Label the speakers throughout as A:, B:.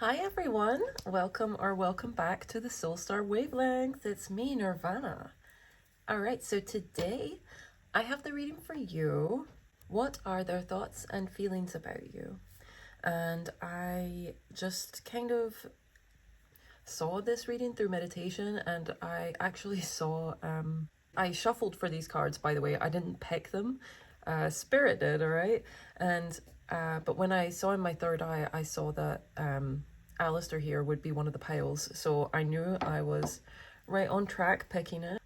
A: Hi everyone, welcome back to the Soulstar Wavelength. It's me, Nirvana. Alright, so today I have the reading for you. What are their thoughts and feelings about you? And I just kind of saw this reading through meditation, and I actually saw, I shuffled for these cards, by the way. I didn't pick them. Spirit did, alright? And but when I saw in my third eye, I saw that Alastor here would be one of the piles, so I knew I was right on track picking it.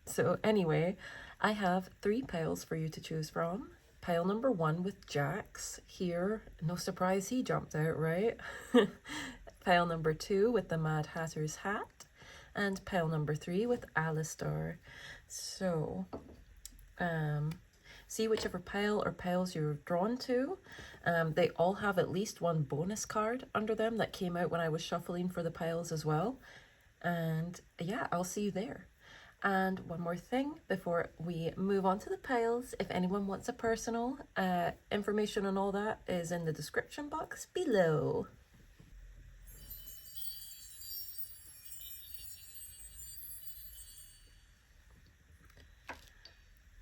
A: So anyway, I have 3 piles for you to choose from. Pile number 1 with Jax here. No surprise he jumped out, right? Pile number 2 with the Mad Hatter's hat. And pile number 3 with Alastor. So, see whichever pile or piles you're drawn to. They all have at least one bonus card under them that came out when I was shuffling for the piles as well. And yeah, I'll see you there. And one more thing before we move on to the piles, if anyone wants a personal, information on all that is in the description box below.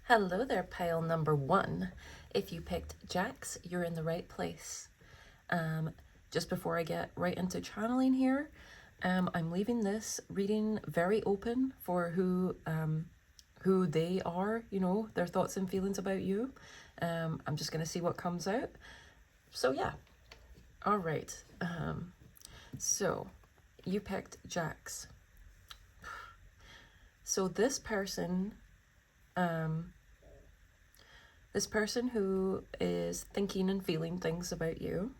A: Hello there, pile number 1. If you picked Jax, you're in the right place. Just before I get right into channeling here, I'm leaving this reading very open for who they are, you know, their thoughts and feelings about you. I'm just going to see what comes out. So yeah. All right. So you picked Jax. So this person who is thinking and feeling things about you,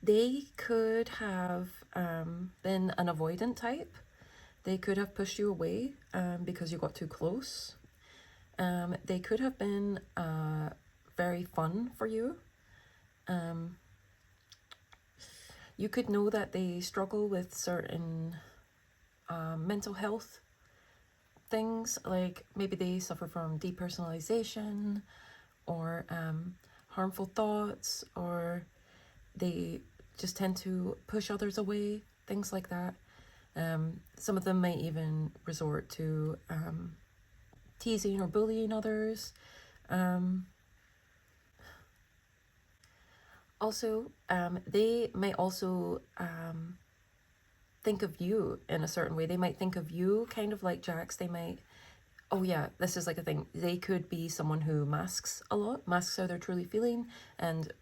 A: they could have been an avoidant type. They could have pushed you away because you got too close. They could have been very fun for you. You could know that they struggle with certain mental health things, like maybe they suffer from depersonalization or harmful thoughts, or they just tend to push others away, things like that. Some of them might even resort to teasing or bullying others. Also, they might also think of you in a certain way. They might think of you kind of like Jax. They might, oh yeah, this is like a thing. They could be someone who masks a lot, masks how they're truly feeling, and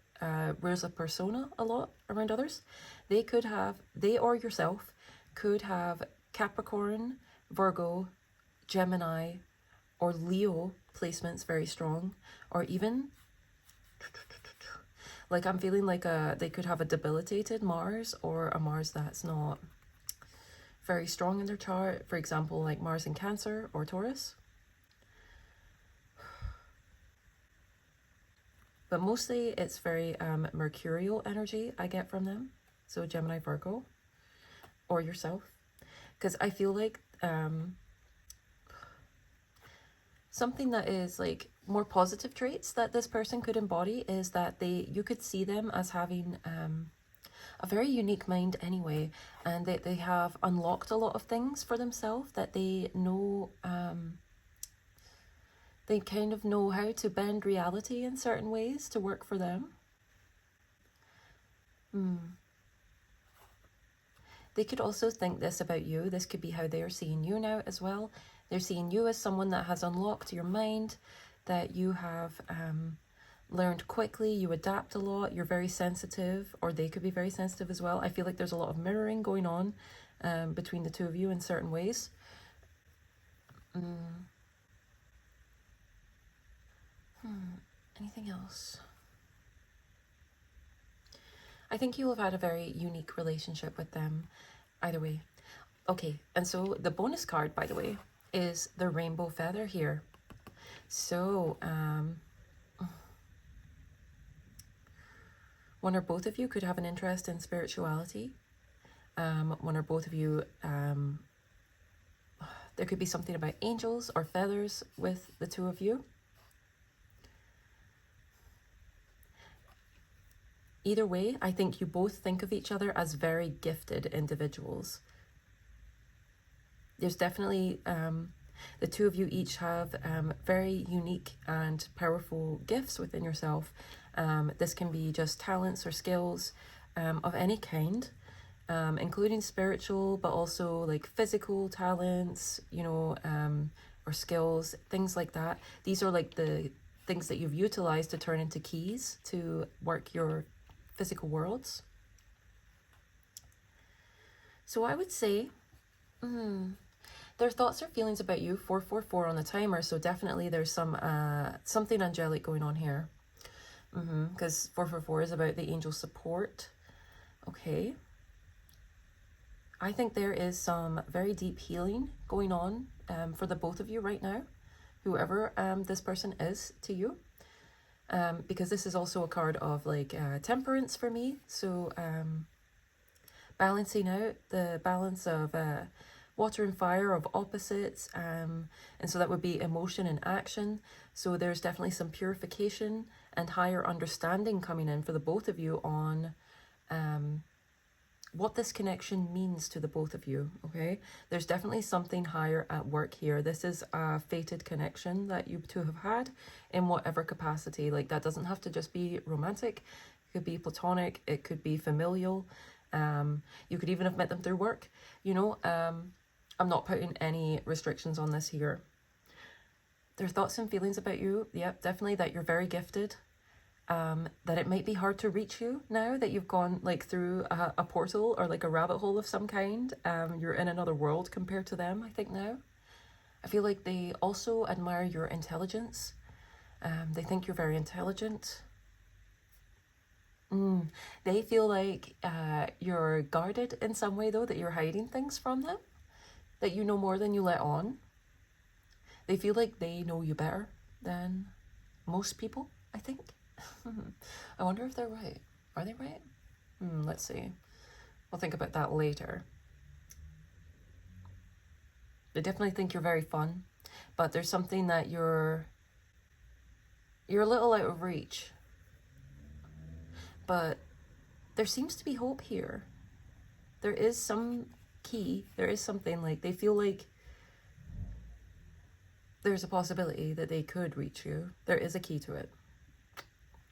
A: wears a persona a lot around others. They could have, they or yourself could have Capricorn, Virgo, Gemini, or Leo placements very strong, or even like I'm feeling like they could have a debilitated Mars, or a Mars that's not very strong in their chart. For example, like Mars in Cancer or Taurus. But mostly it's very mercurial energy I get from them. So Gemini, Virgo, or yourself. Because I feel like something that is like more positive traits that this person could embody is that you could see them as having a very unique mind anyway, and that they have unlocked a lot of things for themselves, that they know, they kind of know how to bend reality in certain ways to work for them. They could also think this about you. This could be how they're seeing you now as well. They're seeing you as someone that has unlocked your mind, that you have learned quickly, you adapt a lot, you're very sensitive, or they could be very sensitive as well. I feel like there's a lot of mirroring going on between the two of you in certain ways. Anything else? I think you'll have had a very unique relationship with them either way. Okay, and so the bonus card, by the way, is the rainbow feather here. So, one or both of you could have an interest in spirituality. One or both of you, there could be something about angels or feathers with the two of you. Either way, I think you both think of each other as very gifted individuals. There's definitely, the two of you each have very unique and powerful gifts within yourself. This can be just talents or skills of any kind, including spiritual, but also like physical talents, you know, or skills, things like that. These are like the things that you've utilized to turn into keys to work your physical worlds. So I would say, their thoughts or feelings about you, 444 on the timer, so definitely there's some something angelic going on here. Because 444 is about the angel support. Okay. I think there is some very deep healing going on for the both of you right now, whoever this person is to you. Because this is also a card of like temperance for me. So balancing out the balance of water and fire, of opposites. And so that would be emotion and action. So there's definitely some purification and higher understanding coming in for the both of you on what this connection means to the both of you, okay? There's definitely something higher at work here. This is a fated connection that you two have had in whatever capacity. Like, that doesn't have to just be romantic. It could be platonic. It could be familial. You could even have met them through work, you know? I'm not putting any restrictions on this here. Their thoughts and feelings about you, yeah, definitely that you're very gifted. That it might be hard to reach you now that you've gone like through a portal or like a rabbit hole of some kind. You're in another world compared to them, I think now. I feel like they also admire your intelligence. They think you're very intelligent. They feel like you're guarded in some way though, that you're hiding things from them, that you know more than you let on. They feel like they know you better than most people, I think. I wonder if they're right. Are they right? Let's see. I'll think about that later. They definitely think you're very fun, but there's something that you're a little out of reach. But there seems to be hope here. There is some key. There is something like they feel like there's a possibility that they could reach you. There is a key to it.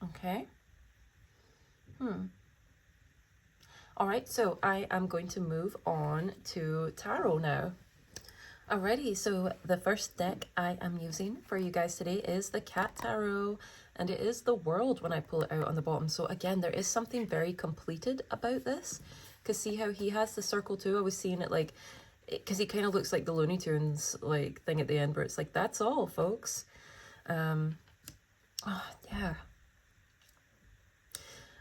A: Okay. All right, so I am going to move on to tarot now. Alrighty, so the first deck I am using for you guys today is the Cat Tarot, and it is the World when I pull it out on the bottom. So again, there is something very completed about this, because see how he has the circle too? I was seeing it like, because he kind of looks like the Looney Tunes like thing at the end where it's like, that's all, folks. Oh, yeah.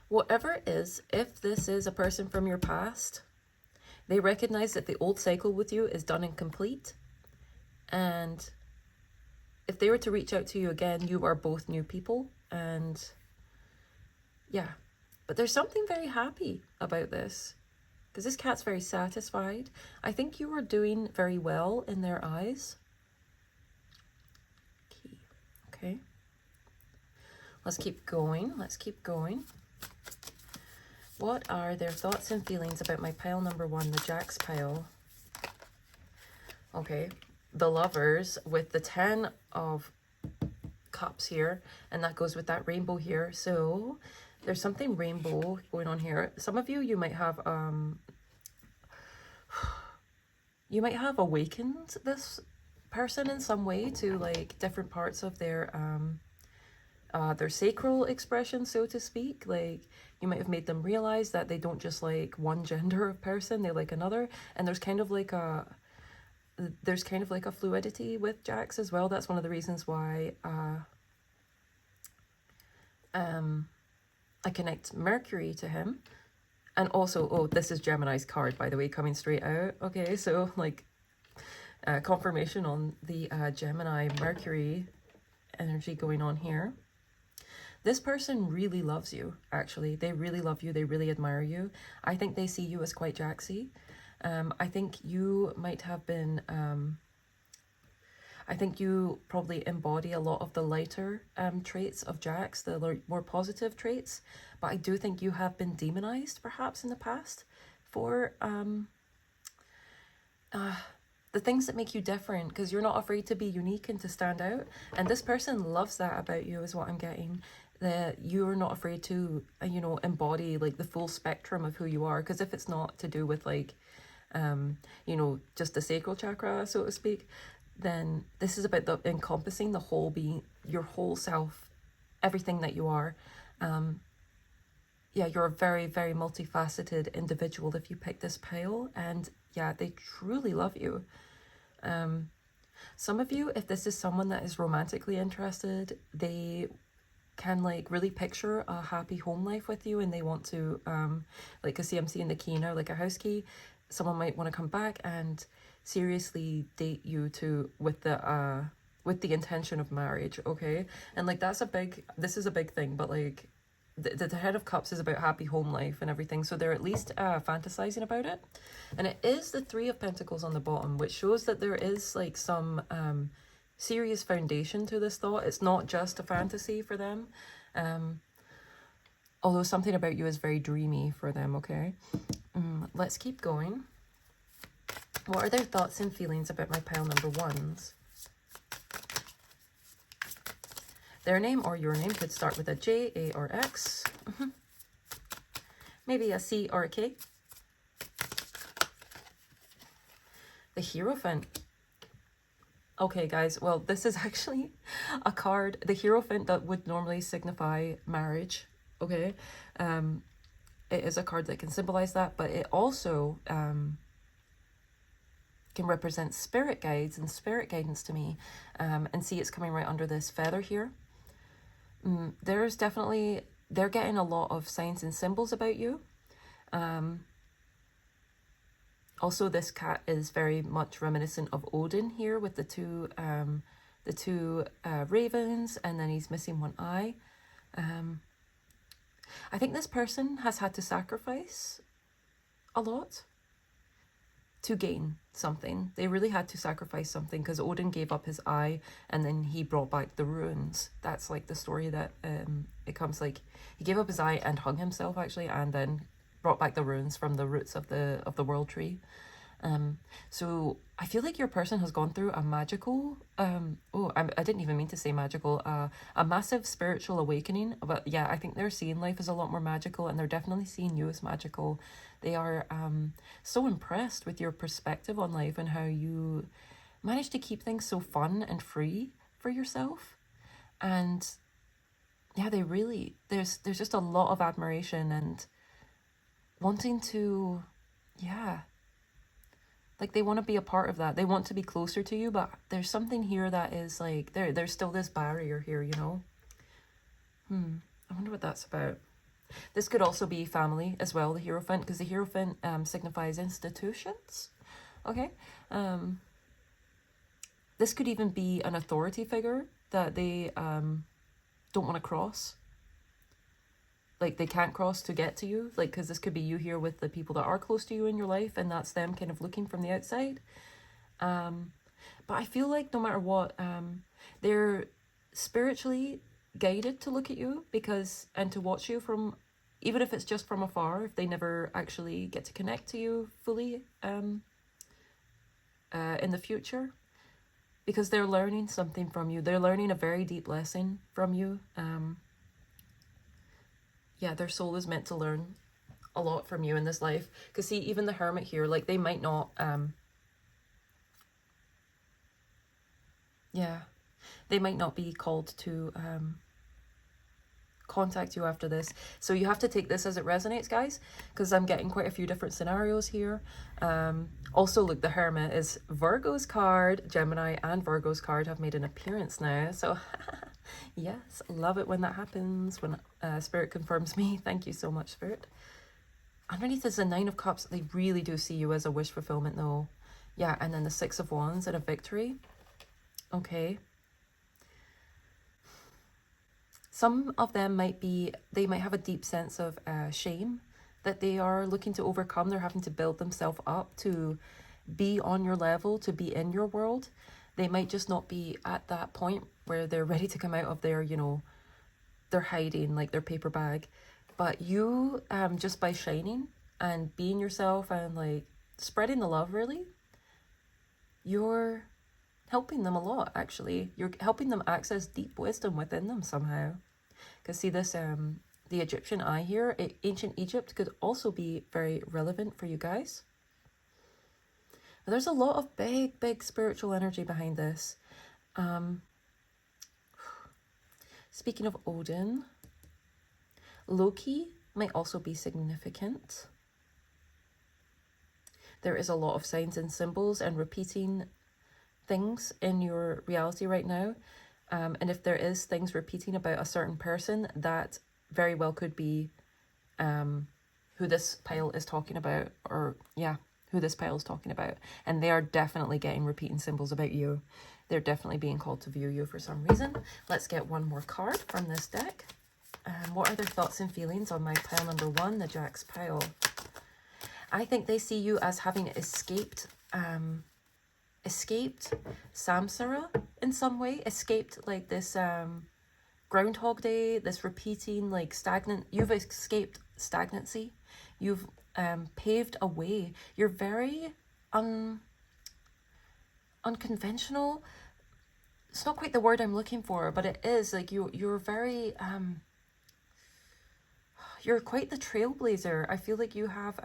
A: Whatever it is, if this is a person from your past, they recognize that the old cycle with you is done and complete. And if they were to reach out to you again, you are both new people. And yeah, but there's something very happy about this, because this cat's very satisfied. I think you are doing very well in their eyes. Okay. Let's keep going. Let's keep going. What are their thoughts and feelings about my pile number 1, the Jack's pile? Okay, the Lovers with the 10 of Cups here, and that goes with that rainbow here. So there's something rainbow going on here. Some of you might have awakened this person in some way to like different parts of their sacral expression, so to speak. Like, you might have made them realize that they don't just like one gender of person, they like another. And there's kind of like a fluidity with Jacks as well. That's one of the reasons why I connect Mercury to him. And also, oh, this is Gemini's card, by the way, coming straight out. Okay, so like confirmation on the Gemini Mercury energy going on here. This person really loves you, actually. They really love you. They really admire you. I think they see you as quite Jaxy. I think you might have been... I think you probably embody a lot of the lighter traits of Jax, the more positive traits. But I do think you have been demonized, perhaps, in the past for the things that make you different, because you're not afraid to be unique and to stand out. And this person loves that about you, is what I'm getting. That you're not afraid to, embody like the full spectrum of who you are. Because if it's not to do with like, just the sacral chakra, so to speak, then this is about the encompassing the whole being, your whole self, everything that you are. Yeah, you're a very, very multifaceted individual if you pick this pile. And yeah, they truly love you. Some of you, if this is someone that is romantically interested, they can like really picture a happy home life with you, and they want to, like, I see I'm seeing the key now, like a house key. Someone might want to come back and seriously date you with the intention of marriage, okay? And like this is a big thing, but like the Head of Cups is about happy home life and everything, so they're at least fantasizing about it. And it is the Three of Pentacles on the bottom, which shows that there is like some serious foundation to this thought. It's not just a fantasy for them, although something about you is very dreamy for them, okay? Let's keep going. What are their thoughts and feelings about my pile number ones? Their name or your name could start with a J, A, or X. Maybe a C or a K. The Hierophant. Okay, guys, well, this is actually a card. The Hierophant that would normally signify marriage, okay? It is a card that can symbolize that, but it also can represent spirit guides and spirit guidance to me. And see, it's coming right under this feather here. There's definitely, they're getting a lot of signs and symbols about you. Also, this cat is very much reminiscent of Odin here with the two ravens, and then he's missing one eye. I think this person has had to sacrifice a lot to gain something. They really had to sacrifice something, because Odin gave up his eye and then he brought back the runes. That's like the story that it comes like he gave up his eye and hung himself actually, and then brought back the runes from the roots of the world tree. So I feel like your person has gone through a magical, I didn't even mean to say magical, a massive spiritual awakening. But yeah, I think they're seeing life as a lot more magical, and they're definitely seeing you as magical. They are so impressed with your perspective on life and how you manage to keep things so fun and free for yourself. And yeah, they really, there's just a lot of admiration and wanting to, yeah, like they want to be a part of that. They want to be closer to you, but there's something here that is like, there's still this barrier here, you know? I wonder what that's about. This could also be family as well, the Hierophant, because the Hierophant signifies institutions, okay? This could even be an authority figure that they don't want to cross. Like they can't cross to get to you, like, because this could be you here with the people that are close to you in your life, and that's them kind of looking from the outside. But I feel like no matter what, they're spiritually guided to look at you and to watch you from, even if it's just from afar, if they never actually get to connect to you fully in the future, because they're learning something from you. They're learning a very deep lesson from you. Yeah, their soul is meant to learn a lot from you in this life. Because see, even the Hermit here, like they might not, they might not be called to contact you after this. So you have to take this as it resonates, guys, because I'm getting quite a few different scenarios here. Also, look, the Hermit is Virgo's card. Gemini and Virgo's card have made an appearance now. So yes, love it when that happens, when Spirit confirms me. Thank you so much, Spirit. Underneath is the Nine of Cups. They really do see you as a wish fulfillment though. Yeah, and then the Six of Wands and a victory. Okay. Some of them they might have a deep sense of shame that they are looking to overcome. They're having to build themselves up to be on your level, to be in your world. They might just not be at that point where they're ready to come out of their, you know, they're hiding, like their paper bag. But you, just by shining and being yourself and like spreading the love, really, you're helping them a lot, actually. You're helping them access deep wisdom within them somehow. Because see this, the Egyptian eye here, ancient Egypt could also be very relevant for you guys. There's a lot of big spiritual energy behind this. Speaking of Odin, Loki might also be significant. There is a lot of signs and symbols and repeating things in your reality right now. And if there is things repeating about a certain person, that very well could be who this pile is talking about, or yeah, who this pile is talking about. And they are definitely getting repeating symbols about you. They're definitely being called to view you for some reason. Let's get one more card from this deck. What are their thoughts and feelings on my pile number 1, the Jack's pile? I think they see you as having escaped samsara in some way, escaped like this Groundhog Day, this repeating like stagnant, you've escaped stagnancy, you've paved a way, you're very unconventional. It's not quite the word I'm looking for, but it is like you're very you're quite the trailblazer. I feel like you have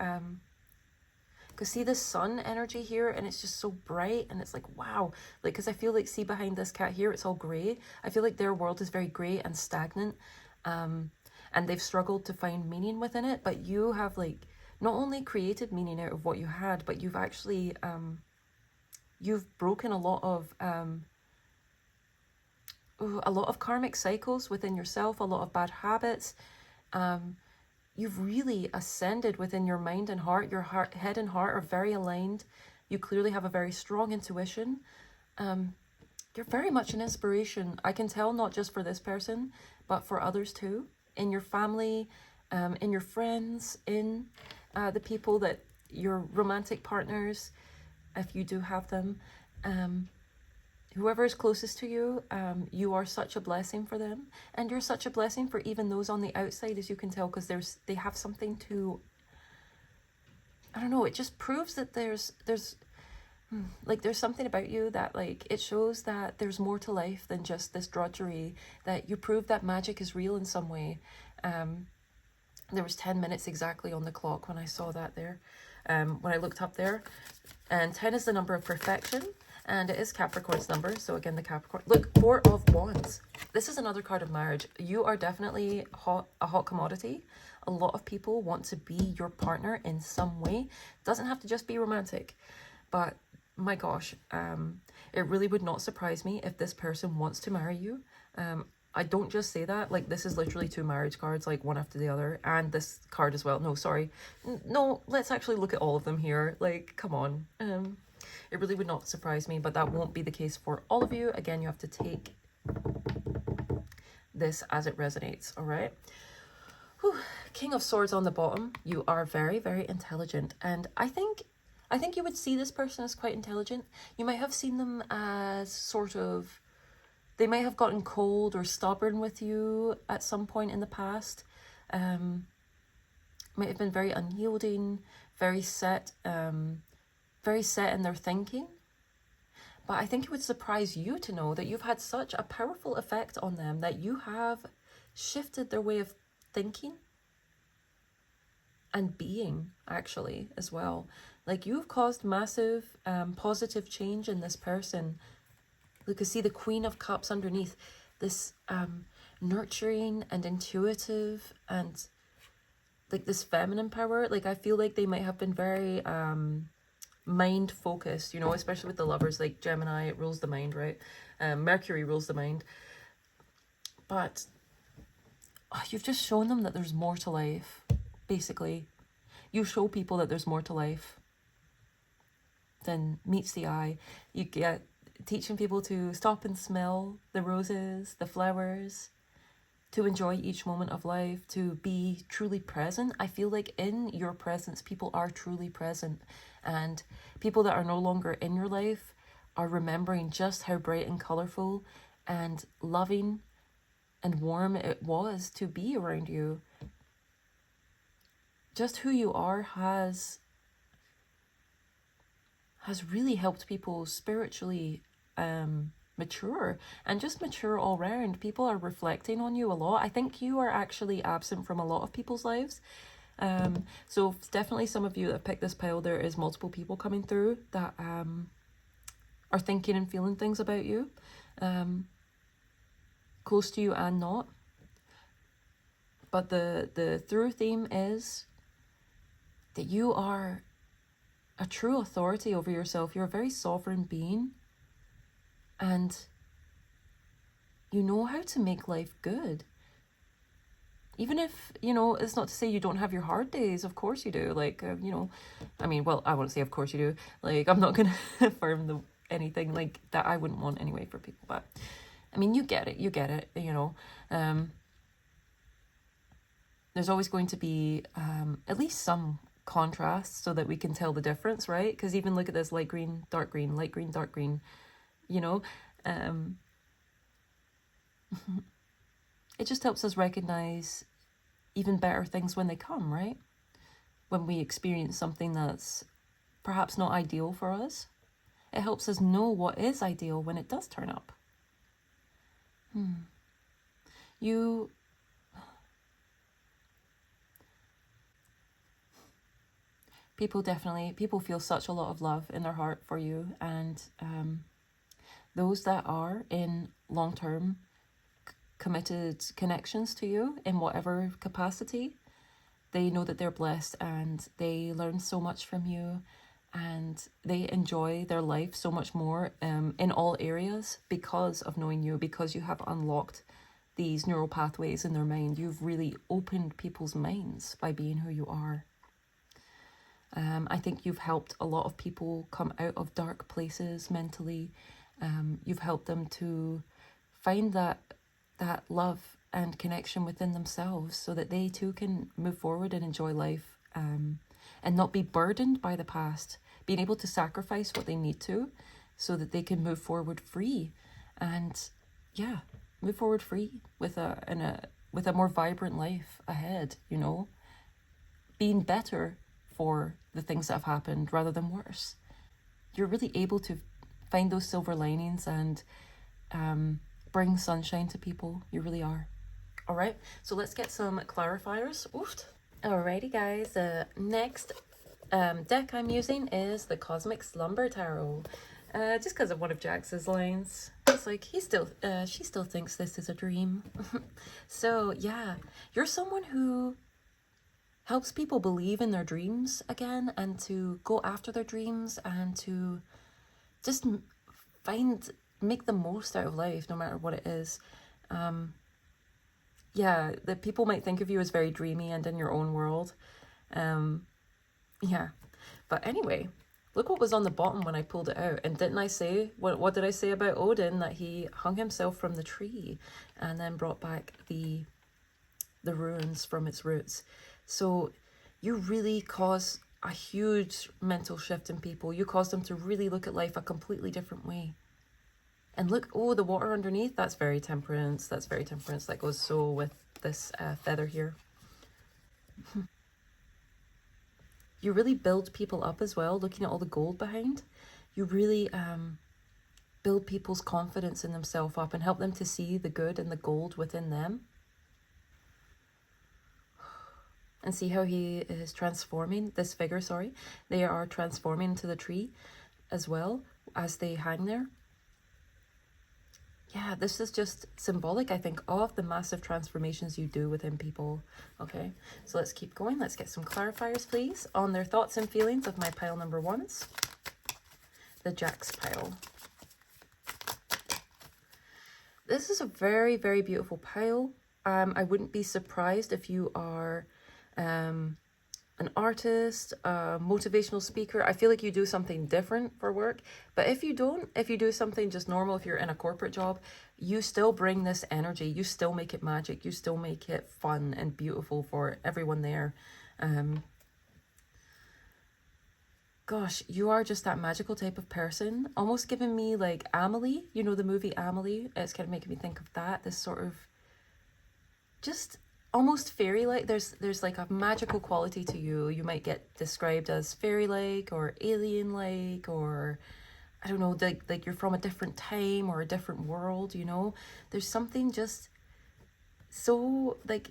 A: because see the sun energy here, and it's just so bright, and it's like, wow. Like, because I feel like, see behind this cat here, it's all grey. I feel like their world is very grey and stagnant, and they've struggled to find meaning within it. But you have like not only created meaning out of what you had, but you've actually you've broken a lot of karmic cycles within yourself, a lot of bad habits. You've really ascended within your mind and heart. Your head and heart are very aligned. You clearly have a very strong intuition. You're very much an inspiration. I can tell, not just for this person, but for others too. In your family, in your friends, in the people that your romantic partners, if you do have them. Whoever is closest to you, you are such a blessing for them, and you're such a blessing for even those on the outside, as you can tell, because they have something to, I don't know, it just proves that there's something about you that like it shows that there's more to life than just this drudgery, that you prove that magic is real in some way. There was 10 minutes exactly on the clock when I saw that there, when I looked up there, and 10 is the number of perfection. And it is Capricorn's number. So again, the Capricorn. Look, 4 of Wands. This is another card of marriage. You are definitely a hot commodity. A lot of people want to be your partner in some way. Doesn't have to just be romantic. But my gosh, it really would not surprise me if this person wants to marry you. I don't just say that. Like, this is literally 2 marriage cards, like one after the other. And this card as well. No, sorry. No, let's actually look at all of them here. Like, come on. It really would not surprise me, but that won't be the case for all of you. Again, you have to take this as it resonates, all right? Whew. King of Swords on the bottom. You are very, very intelligent. And I think you would see this person as quite intelligent. You might have seen them as sort of, they might have gotten cold or stubborn with you at some point in the past. Might have been very unyielding, very set in their thinking. But I think it would surprise you to know that you've had such a powerful effect on them, that you have shifted their way of thinking and being, actually, as well. Like, you've caused massive positive change in this person. Look, you see the Queen of Cups underneath. This nurturing and intuitive and like this feminine power. Like, I feel like they might have been very mind focused, you know, especially with the lovers. Like Gemini, it rules the mind, right? Mercury rules the mind. But you've just shown them that there's more to life, basically. You show people that there's more to life than meets the eye. You get teaching people to stop and smell the roses, the flowers, to enjoy each moment of life, to be truly present. I feel like in your presence, people are truly present. And people that are no longer in your life are remembering just how bright and colourful and loving and warm it was to be around you. Just who you are has really helped people spiritually mature, and just mature all round. People are reflecting on you a lot. I think you are actually absent from a lot of people's lives. So definitely some of you that have picked this pile, there is multiple people coming through that are thinking and feeling things about you, close to you and not. But the through theme is that you are a true authority over yourself. You're a very sovereign being, and you know how to make life good. Even if, you know, it's not to say you don't have your hard days. Of course you do. Like, you know, I mean, well, I won't say of course you do. Like, I'm not going to affirm anything like that I wouldn't want anyway for people. But, I mean, you get it, you know. There's always going to be at least some contrast so that we can tell the difference, right? Because even look at this, light green, dark green, light green, dark green, you know. It just helps us recognize even better things when they come, right? When we experience something that's perhaps not ideal for us, it helps us know what is ideal when it does turn up. People feel such a lot of love in their heart for you, and those that are in long-term committed connections to you in whatever capacity, they know that they're blessed and they learn so much from you, and they enjoy their life so much more in all areas because of knowing you, because you have unlocked these neural pathways in their mind. You've really opened people's minds by being who you are. I think you've helped a lot of people come out of dark places mentally. You've helped them to find that love and connection within themselves so that they too can move forward and enjoy life, and not be burdened by the past, being able to sacrifice what they need to so that they can move forward free, and move forward free with a more vibrant life ahead, you know, being better for the things that have happened rather than worse. You're really able to find those silver linings and bring sunshine to people. You really are. All right, so let's get some clarifiers. Oof. Alrighty, guys. Next deck I'm using is the Cosmic Slumber Tarot. Just because of one of Jax's lines. It's like she still thinks this is a dream. So yeah, you're someone who helps people believe in their dreams again, and to go after their dreams, and to just make the most out of life, no matter what it is. The people might think of you as very dreamy and in your own world. But anyway, look what was on the bottom when I pulled it out. And didn't I say, what did I say about Odin? That he hung himself from the tree and then brought back the ruins from its roots. So you really cause a huge mental shift in people. You cause them to really look at life a completely different way. And look, the water underneath, that's very temperance. That's very temperance. That goes so with this feather here. You really build people up as well, looking at all the gold behind. You really build people's confidence in themselves up and help them to see the good and the gold within them. And see how he is transforming, this figure, sorry. They are transforming into the tree as well as they hang there. Yeah, this is just symbolic, I think, of the massive transformations you do within people. Okay, so let's keep going. Let's get some clarifiers, please, on their thoughts and feelings of my pile number ones. The Jax pile. This is a very, very beautiful pile. I wouldn't be surprised if you are an artist, a motivational speaker. I feel like you do something different for work. But if you don't, if you do something just normal, if you're in a corporate job, you still bring this energy. You still make it magic. You still make it fun and beautiful for everyone there. gosh, you are just that magical type of person, almost giving me like Amelie, you know, the movie Amelie. It's kind of making me think of that, this sort of just almost fairy-like. There's like a magical quality to you. You might get described as fairy-like or alien-like, or I don't know, like you're from a different time or a different world, you know? There's something just so like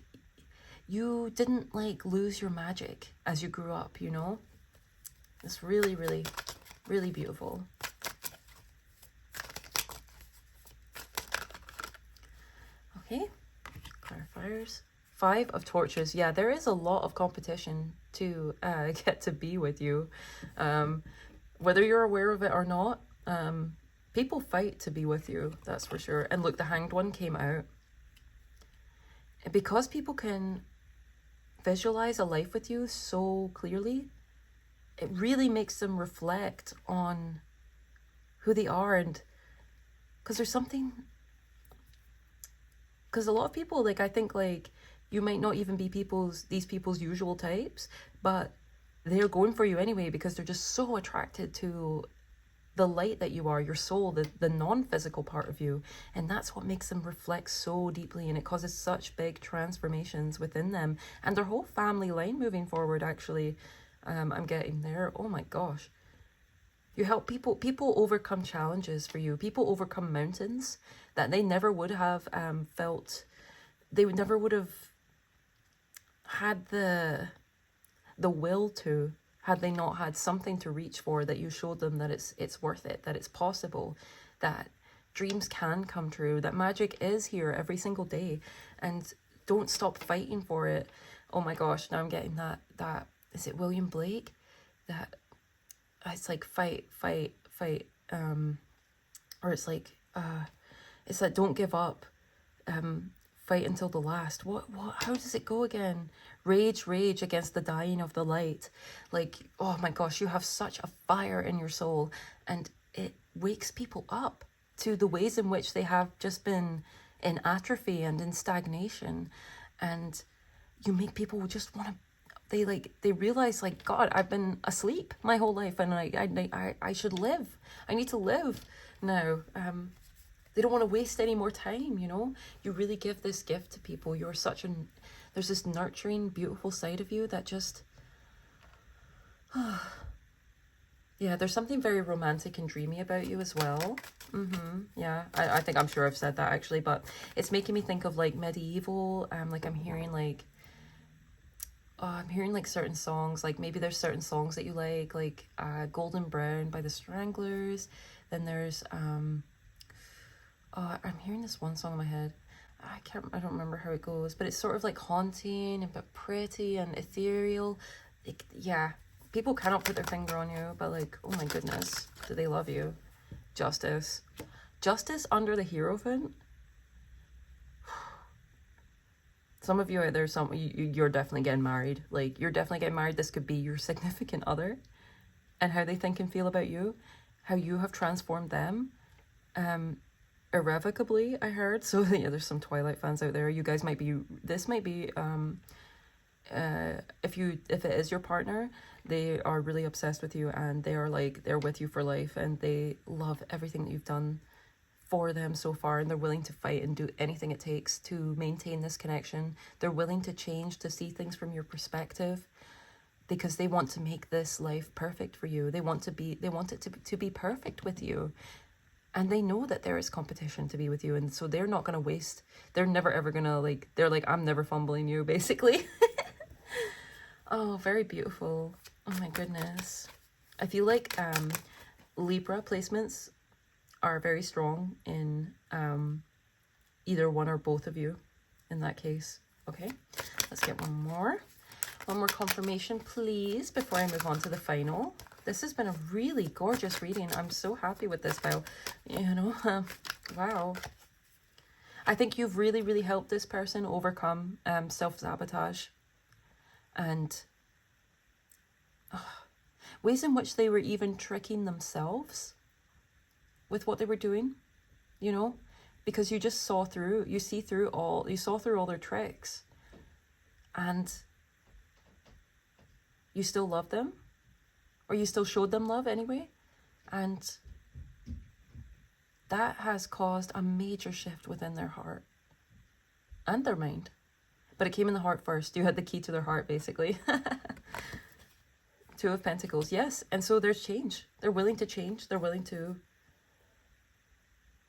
A: you didn't like lose your magic as you grew up, you know? It's really, really, really beautiful. Okay, clarifiers. 5 of Torches. Yeah, there is a lot of competition to get to be with you. Whether you're aware of it or not, people fight to be with you, that's for sure. And look, the Hanged One came out. Because people can visualize a life with you so clearly, it really makes them reflect on who they are. And because there's something, because a lot of people, like, I think like you might not even be these people's usual types, but they're going for you anyway because they're just so attracted to the light that you are, your soul, the non-physical part of you. And that's what makes them reflect so deeply, and it causes such big transformations within them and their whole family line moving forward, actually. I'm getting there. Oh my gosh. You help people overcome challenges for you. People overcome mountains that they never would have felt. They never would have had the will to, had they not had something to reach for, that you showed them that it's worth it, that it's possible, that dreams can come true, that magic is here every single day, and don't stop fighting for it. Oh my gosh, now I'm getting that is it William Blake? That it's like fight, or it's like it's that don't give up, fight until the last. What how does it go again? Rage against the dying of the light. Like, oh my gosh, you have such a fire in your soul, and it wakes people up to the ways in which they have just been in atrophy and in stagnation. And you make people just want to, they realize, like, God, I've been asleep my whole life, and I should live. I need to live now. They don't want to waste any more time, you know? You really give this gift to people. You're such there's this nurturing, beautiful side of you that just, yeah, there's something very romantic and dreamy about you as well. Yeah, I think I'm sure I've said that actually, but it's making me think of like medieval, like I'm hearing like certain songs, like maybe there's certain songs that you like Golden Brown by the Stranglers. Then there's I'm hearing this one song in my head. I don't remember how it goes, but it's sort of like haunting and but pretty and ethereal. Like, yeah, people cannot put their finger on you, but like, oh my goodness, do they love you? Justice under the Hierophant. Some of you out there, you're definitely getting married. Like, you're definitely getting married. This could be your significant other, and how they think and feel about you, how you have transformed them, irrevocably, I heard. So yeah, there's some Twilight fans out there. You guys might be, this might be, if it is your partner, they are really obsessed with you, and they are like, they're with you for life, and they love everything that you've done for them so far, and they're willing to fight and do anything it takes to maintain this connection. They're willing to change, to see things from your perspective, because they want to make this life perfect for you. They want it to be perfect with you. And they know that there is competition to be with you, and so they're not gonna waste, they're never ever gonna, like, they're like, I'm never fumbling you, basically. Oh, very beautiful. Oh my goodness. I feel like Libra placements are very strong in either one or both of you in that case. Okay, let's get one more confirmation, please, before I move on to the final. This has been a really gorgeous reading. I'm so happy with this file, you know. Wow. I think you've really, really helped this person overcome self-sabotage and ways in which they were even tricking themselves with what they were doing, you know, because you just saw through all their tricks, and you still love them, or you still showed them love anyway. And that has caused a major shift within their heart and their mind. But it came in the heart first. You had the key to their heart, basically. Two of Pentacles, yes. And so there's change. They're willing to change. They're willing to,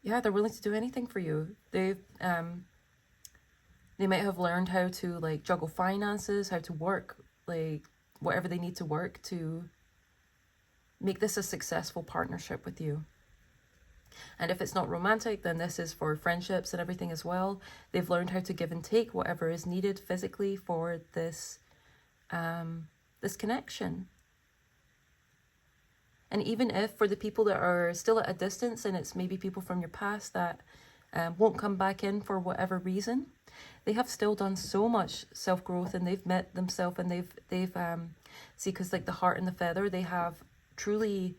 A: yeah, they're willing to do anything for you. They might have learned how to like juggle finances, how to work, like whatever they need to work to make this a successful partnership with you. And if it's not romantic, then this is for friendships and everything as well. They've learned how to give and take whatever is needed physically for this, this connection. And even if for the people that are still at a distance, and it's maybe people from your past that won't come back in for whatever reason, they have still done so much self-growth, and they've met themselves, and they've see, because like the heart and the feather, they have truly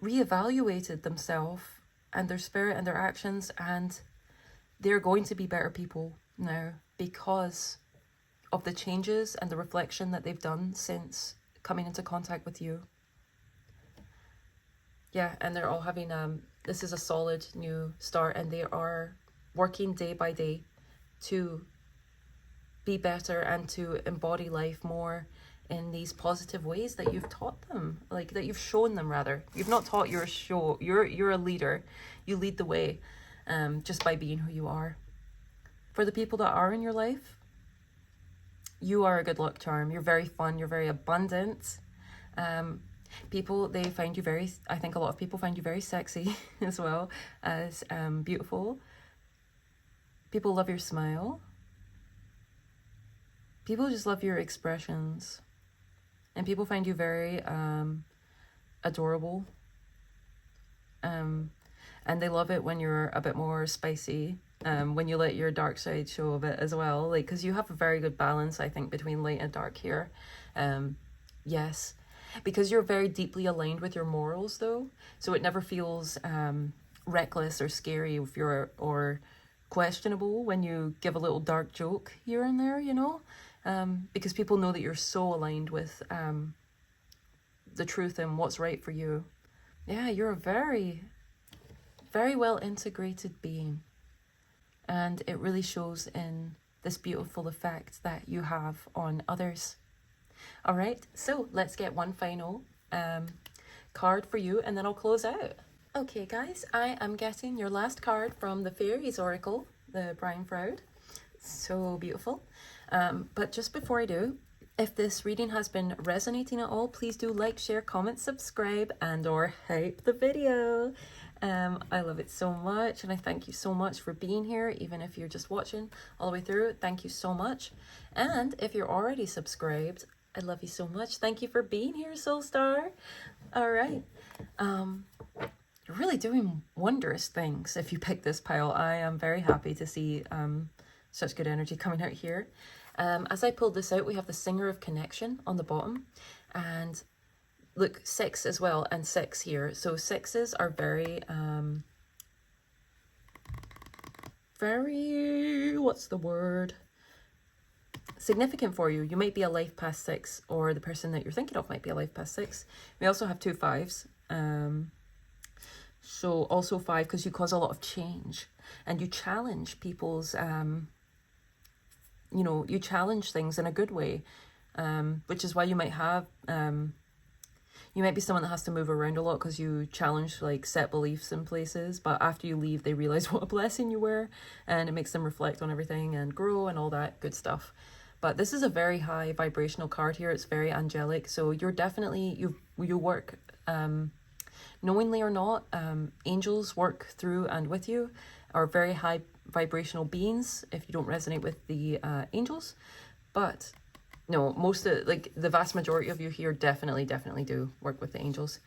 A: reevaluated themselves and their spirit and their actions, and they're going to be better people now because of the changes and the reflection that they've done since coming into contact with you. Yeah, and they're all having, this is a solid new start, and they are working day by day to be better and to embody life more in these positive ways that you've taught them, like that you've shown them rather. You've not taught, you're a leader. You lead the way, just by being who you are. For the people that are in your life, you are a good luck charm. You're very fun. You're very abundant. People, they find you very, I think a lot of people find you very sexy as well as beautiful. People love your smile. People just love your expressions. And people find you very adorable. And they love it when you're a bit more spicy. When you let your dark side show a bit as well. Like, because you have a very good balance, I think, between light and dark here. Yes. Because you're very deeply aligned with your morals, though. So it never feels reckless or scary if you're, or questionable when you give a little dark joke here and there, you know? Because people know that you're so aligned with the truth and what's right for you. Yeah, you're a very, very well integrated being. And it really shows in this beautiful effect that you have on others. All right, so let's get one final card for you, and then I'll close out. Okay, guys, I am getting your last card from the Fairies Oracle, the Brian Froud. So beautiful. But just before I do, if this reading has been resonating at all, please do like, share, comment, subscribe, and or hype the video. I love it so much, and I thank you so much for being here, even if you're just watching all the way through. Thank you so much. And if you're already subscribed, I love you so much. Thank you for being here, Soul Star. All right. You're really doing wondrous things if you pick this pile. I am very happy to see such good energy coming out here. As I pulled this out, we have the Singer of Connection on the bottom, and look, 6 as well, and 6 here. So 6s are very, very, what's the word? Significant for you. You might be a life past 6, or the person that you're thinking of might be a life past 6. We also have 2 5s. So also 5, because you cause a lot of change, and you challenge people's, you know, you challenge things in a good way, which is why you might have, you might be someone that has to move around a lot because you challenge like set beliefs in places, but after you leave, they realize what a blessing you were, and it makes them reflect on everything and grow and all that good stuff. But this is a very high vibrational card here. It's very angelic. So you're definitely, you work, knowingly or not, angels work through and with you, are very high vibrational beings if you don't resonate with the angels. But no, most of, like the vast majority of you here definitely do work with the angels.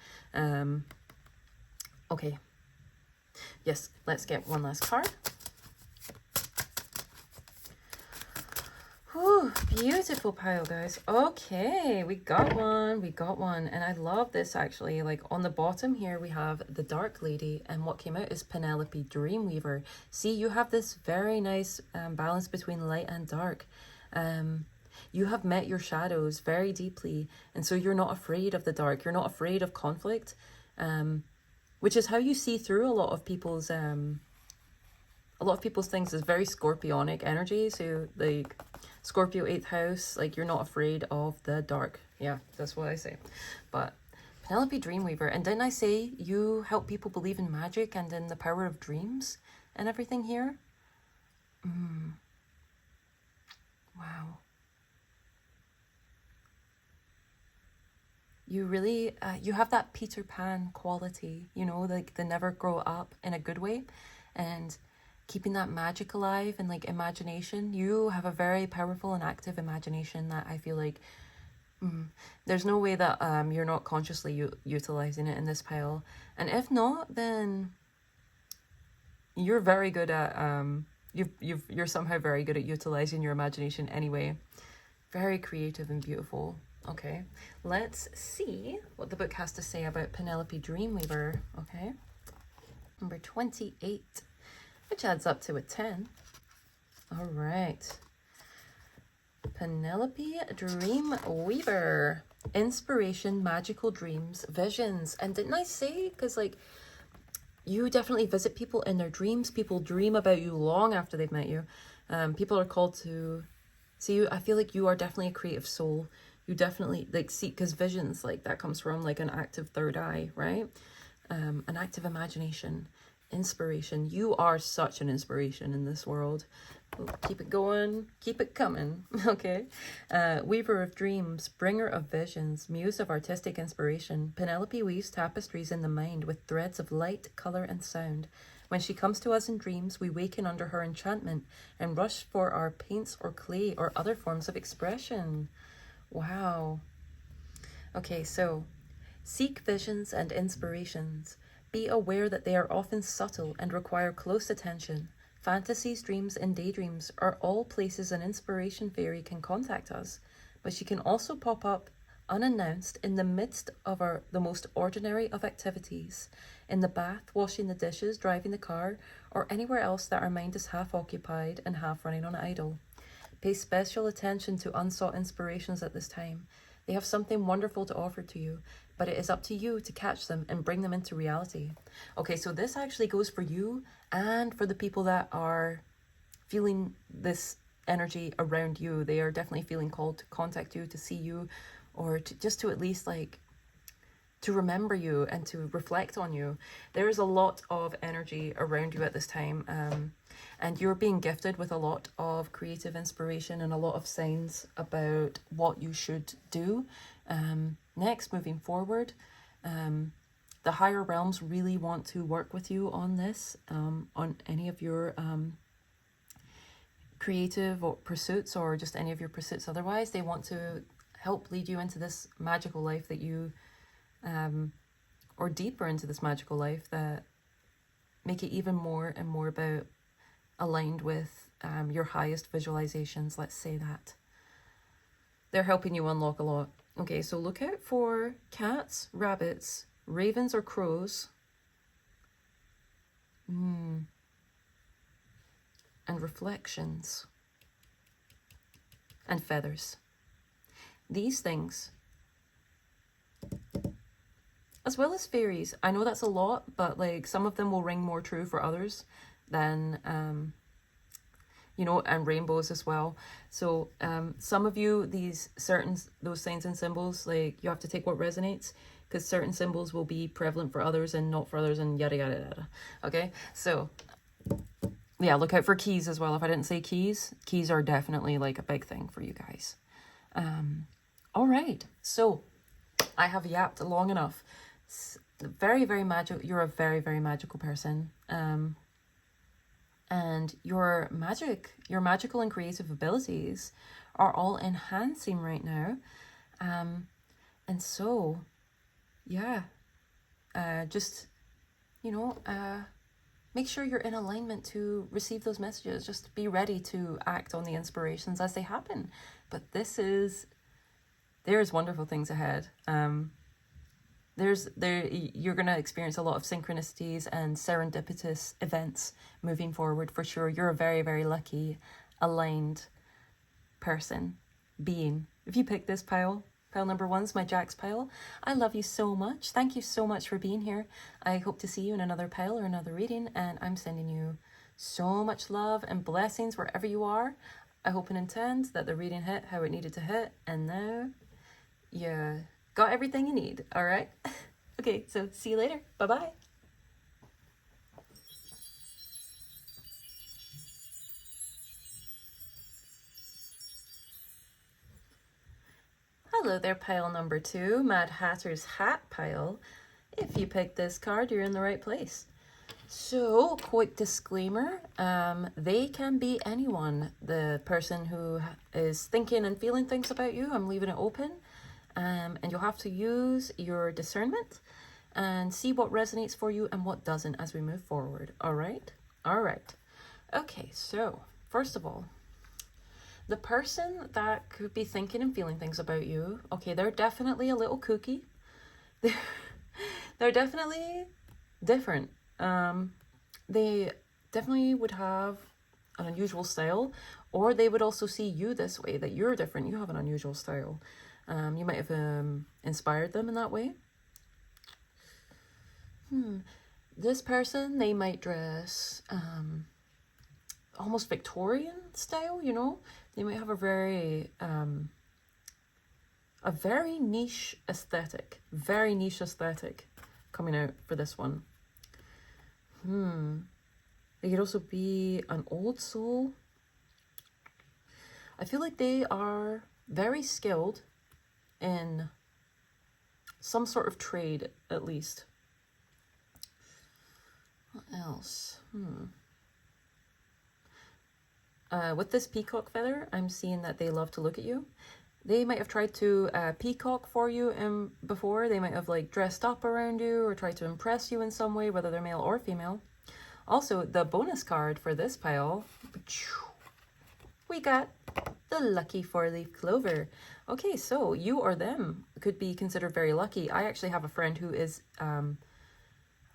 A: Okay. Yes, let's get one last card. Whew, beautiful pile, guys. Okay, we got one. And I love this actually. Like on the bottom here, we have the Dark Lady, and what came out is Penelope Dreamweaver. See, you have this very nice balance between light and dark. You have met your shadows very deeply, and so you're not afraid of the dark. You're not afraid of conflict, which is how you see through a lot of people's things is very scorpionic energy. So like Scorpio 8th house, like you're not afraid of the dark. Yeah, that's what I say. But Penelope Dreamweaver, and didn't I say you help people believe in magic and in the power of dreams and everything here? Wow. You really, you have that Peter Pan quality, you know, like the never grow up in a good way, and keeping that magic alive and like imagination. You have a very powerful and active imagination that I feel like there's no way that you're not consciously utilizing it in this pile. And if not, then you're very good at you're somehow very good at utilizing your imagination anyway. Very creative and beautiful. Okay, let's see what the book has to say about Penelope Dreamweaver. Okay, number 28, which adds up to a 10. All right. Penelope Dreamweaver. Inspiration, magical dreams, visions. And didn't I say, because like, you definitely visit people in their dreams. People dream about you long after they've met you. People are called to see you. I feel like you are definitely a creative soul. You definitely like see, because visions, like that comes from like an active third eye, right? An active imagination, inspiration. You are such an inspiration in this world. Keep it going, keep it coming. Okay. Weaver of dreams, bringer of visions, muse of artistic inspiration, Penelope weaves tapestries in the mind with threads of light, color, and sound. When she comes to us in dreams, we waken under her enchantment and rush for our paints or clay or other forms of expression. Wow. Okay, so seek visions and inspirations. Be aware that they are often subtle and require close attention. Fantasies, dreams, and daydreams are all places an inspiration fairy can contact us, but she can also pop up unannounced in the midst of the most ordinary of activities, in the bath, washing the dishes, driving the car, or anywhere else that our mind is half occupied and half running on idle. Pay special attention to unsought inspirations at this time. They have something wonderful to offer to you, but it is up to you to catch them and bring them into reality. Okay, so this actually goes for you and for the people that are feeling this energy around you. They are definitely feeling called to contact you, to see you, or just to at least like to remember you and to reflect on you. There is a lot of energy around you at this time, and you're being gifted with a lot of creative inspiration and a lot of signs about what you should do next, moving forward. The higher realms really want to work with you on this, on any of your creative or pursuits, or just any of your pursuits otherwise. They want to help lead you into this magical life that you or deeper into this magical life, that make it even more and more about aligned with your highest visualizations, let's say that. They're helping you unlock a lot. Okay, so look out for cats, rabbits, ravens or crows, and reflections, and feathers. These things, as well as fairies. I know that's a lot, but like some of them will ring more true for others than you know, and rainbows as well. So some of you, those signs and symbols, like you have to take what resonates, because certain symbols will be prevalent for others and not for others, and yada yada yada. Okay, so yeah, look out for keys as well. If I didn't say keys are definitely like a big thing for you guys. All right, so I have yapped long enough. Very, very magical. You're a very, very magical person. And your magical and creative abilities are all enhancing right now. And so, yeah, just, you know, make sure you're in alignment to receive those messages. Just be ready to act on the inspirations as they happen. But there's wonderful things ahead. You're going to experience a lot of synchronicities and serendipitous events moving forward for sure. You're a very, very lucky, aligned person. being. If you pick this pile number 1's my Jack's pile, I love you so much. Thank you so much for being here. I hope to see you in another pile or another reading, and I'm sending you so much love and blessings wherever you are. I hope and intend that the reading hit how it needed to hit, and now you got everything you need, all right? Okay, so see you later. Bye-bye. Hello there, pile number 2, Mad Hatter's Hat pile. If you picked this card, you're in the right place. So, quick disclaimer, they can be anyone. The person who is thinking and feeling things about you, I'm leaving it open. And you'll have to use your discernment and see what resonates for you and what doesn't as we move forward. All right? All right. Okay, so, first of all, the person that could be thinking and feeling things about you, okay, they're definitely a little kooky. They're definitely different. They definitely would have an unusual style, or they would also see you this way, that you're different, you have an unusual style. You might have inspired them in that way. This person, they might dress almost Victorian style, you know? They might have a very niche aesthetic, coming out for this one. They could also be an old soul. I feel like they are very skilled in some sort of trade, at least. What else? With this peacock feather, I'm seeing that they love to look at you. They might have tried to peacock for you before. They might have like dressed up around you or tried to impress you in some way, whether they're male or female. Also, the bonus card for this pile, we got the lucky 4-leaf clover. Okay, so you or them could be considered very lucky. I actually have a friend who is,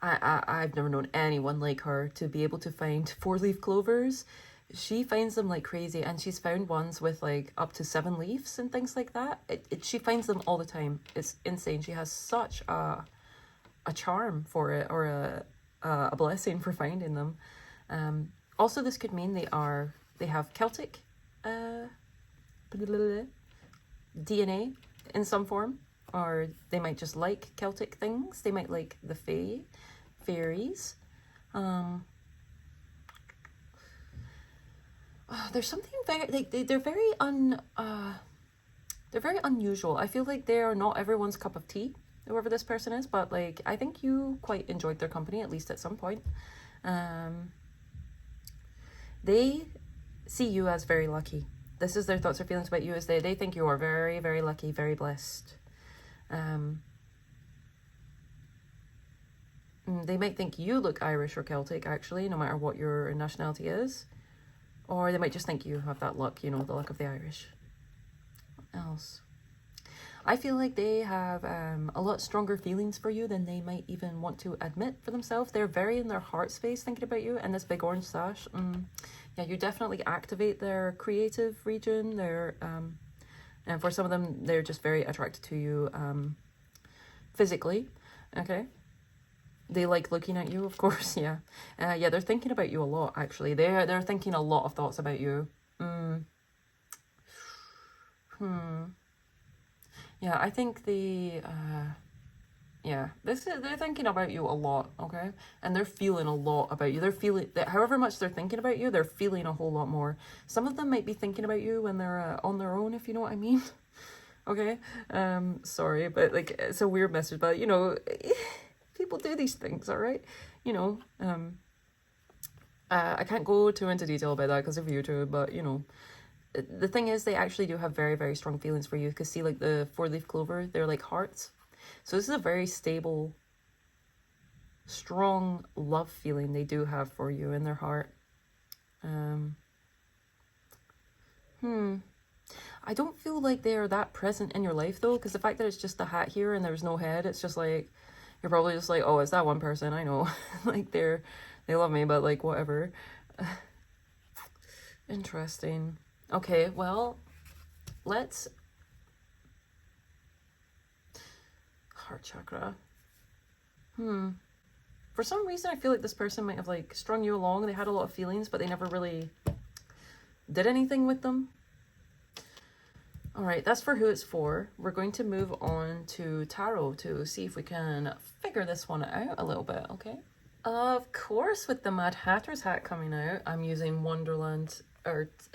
A: I've never known anyone like her to be able to find 4-leaf clovers. She finds them like crazy, and she's found ones with like up to 7 leaves and things like that. She finds them all the time. It's insane. She has such a charm for it, or a blessing for finding them. Also, this could mean they have Celtic DNA in some form, or they might just like Celtic things. They might like the fairies. There's something very like they're very unusual. I feel like they are not everyone's cup of tea, whoever this person is, but like I think you quite enjoyed their company, at least at some point. They see you as very lucky. This is their thoughts or feelings about you, is they think you are very, very lucky, very blessed. They might think you look Irish or Celtic, actually, no matter what your nationality is. Or they might just think you have that luck, you know, the luck of the Irish. What else? I feel like they have a lot stronger feelings for you than they might even want to admit for themselves. They're very in their heart space thinking about you, and this big orange sash. Yeah, you definitely activate their creative region. And for some of them, they're just very attracted to you physically. Okay. They like looking at you, of course, yeah. Yeah, they're thinking about you a lot, actually. They're thinking a lot of thoughts about you. Yeah, I think they're thinking about you a lot, okay? And they're feeling a lot about you. They're feeling that however much they're thinking about you, they're feeling a whole lot more. Some of them might be thinking about you when they're on their own, if you know what I mean. Okay? Sorry, but like, it's a weird message, but you know, people do these things, all right? You know, I can't go too into detail about that because of YouTube, but you know, the thing is, they actually do have very, very strong feelings for you. Because see, like the 4-leaf clover, they're like hearts. So this is a very stable, strong love feeling they do have for you in their heart. I don't feel like they're that present in your life though, because the fact that it's just the hat here and there's no head, it's just like, you're probably just like, oh, it's that one person, I know. Like they love me, but like whatever. Interesting. Okay, well, let's... Heart chakra. For some reason, I feel like this person might have like strung you along. They had a lot of feelings, but they never really did anything with them. All right, that's for who it's for. We're going to move on to tarot to see if we can figure this one out a little bit, okay? Of course, with the Mad Hatter's hat coming out, I'm using Wonderland.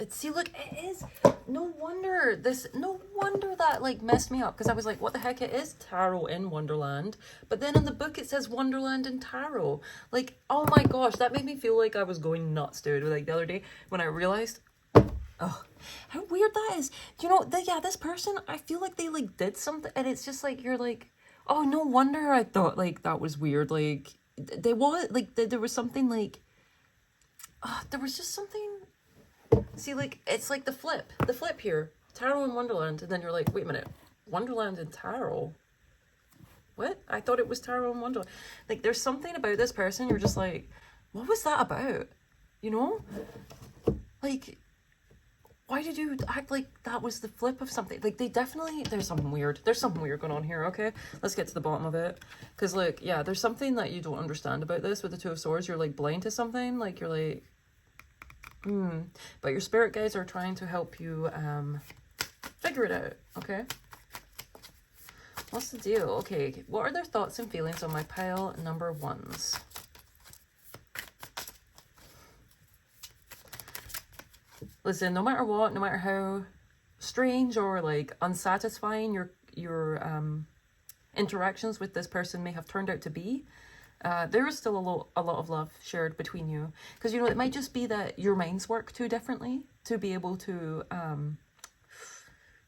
A: See, look, it is. No wonder that like messed me up, because I was like, what the heck, it is tarot in Wonderland. But then in the book it says Wonderland and tarot. Like, oh my gosh, that made me feel like I was going nuts, dude. Like the other day when I realized, oh, how weird that is. You know, this person, I feel like they like did something, and it's just like, you're like, oh, no wonder I thought like that was weird. Like, there was something like, there was just something. See, like, it's like the flip here, tarot and Wonderland, and then you're like, wait a minute, Wonderland and tarot? What? I thought it was tarot and Wonderland. Like, there's something about this person, you're just like, what was that about? You know? Like, why did you act like that was the flip of something? Like, there's something weird going on here, okay? Let's get to the bottom of it. Because, like, yeah, there's something that you don't understand about this with the Two of Swords. You're, like, blind to something. Like, you're like, but your spirit guides are trying to help you figure it out, okay? What's the deal? Okay, what are their thoughts and feelings on my pile number ones? Listen, no matter what, no matter how strange or like unsatisfying your interactions with this person may have turned out to be, there is still a lot of love shared between you. Because, you know, it might just be that your minds work too differently to be able to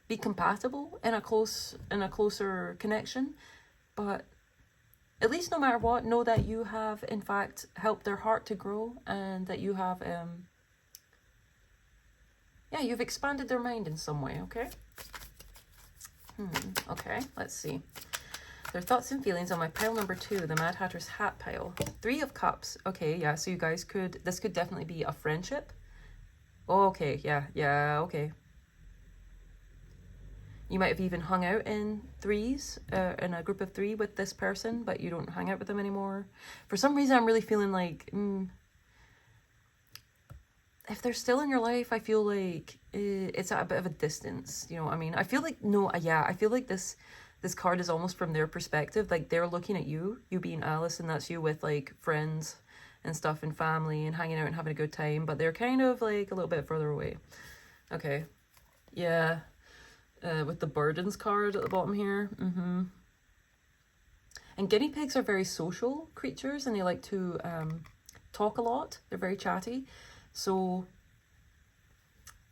A: be compatible in a closer connection. But at least no matter what, know that you have, in fact, helped their heart to grow, and that you have, you've expanded their mind in some way, okay? Okay, let's see. Their thoughts and feelings on my pile number 2, the Mad Hatter's hat pile. 3 of Cups. Okay, yeah, so you guys this could definitely be a friendship. Oh, okay, yeah, okay. You might have even hung out in threes, in a group of 3 with this person, but you don't hang out with them anymore. For some reason, I'm really feeling like, if they're still in your life, I feel like it's at a bit of a distance. You know what I mean? I feel like, I feel like this card is almost from their perspective. Like, they're looking at you being Alice, and that's you with like friends and stuff and family and hanging out and having a good time, but they're kind of like a little bit further away. Okay. Yeah. With the burdens card at the bottom here. And guinea pigs are very social creatures, and they like to talk a lot. They're very chatty. So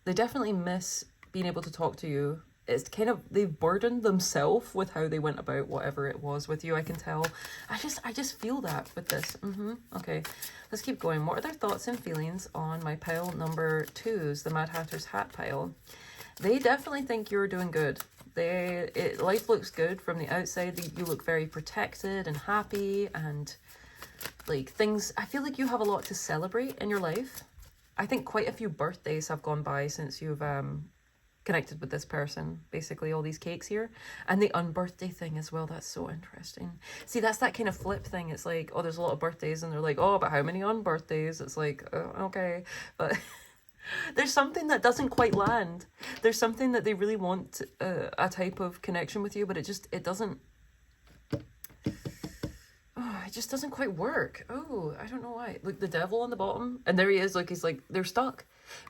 A: they definitely miss being able to talk to you. It's kind of, they've burdened themselves with how they went about whatever it was with you, I can tell. I just feel that with this. Okay, let's keep going. What are their thoughts and feelings on my pile number 2s, the Mad Hatter's hat pile? They definitely think you're doing good. Life looks good from the outside. You look very protected and happy, and like things, I feel like you have a lot to celebrate in your life. I think quite a few birthdays have gone by since you've connected with this person. Basically all these cakes here, and the unbirthday thing as well. That's so interesting. See, that's that kind of flip thing. It's like, oh, there's a lot of birthdays, and they're like, oh, but how many unbirthdays? It's like, okay, but there's something that doesn't quite land. There's something that they really want a type of connection with you, but it doesn't. Oh, it just doesn't quite work. Oh, I don't know why. Look, the devil on the bottom, and there he is. Like, he's like, they're stuck.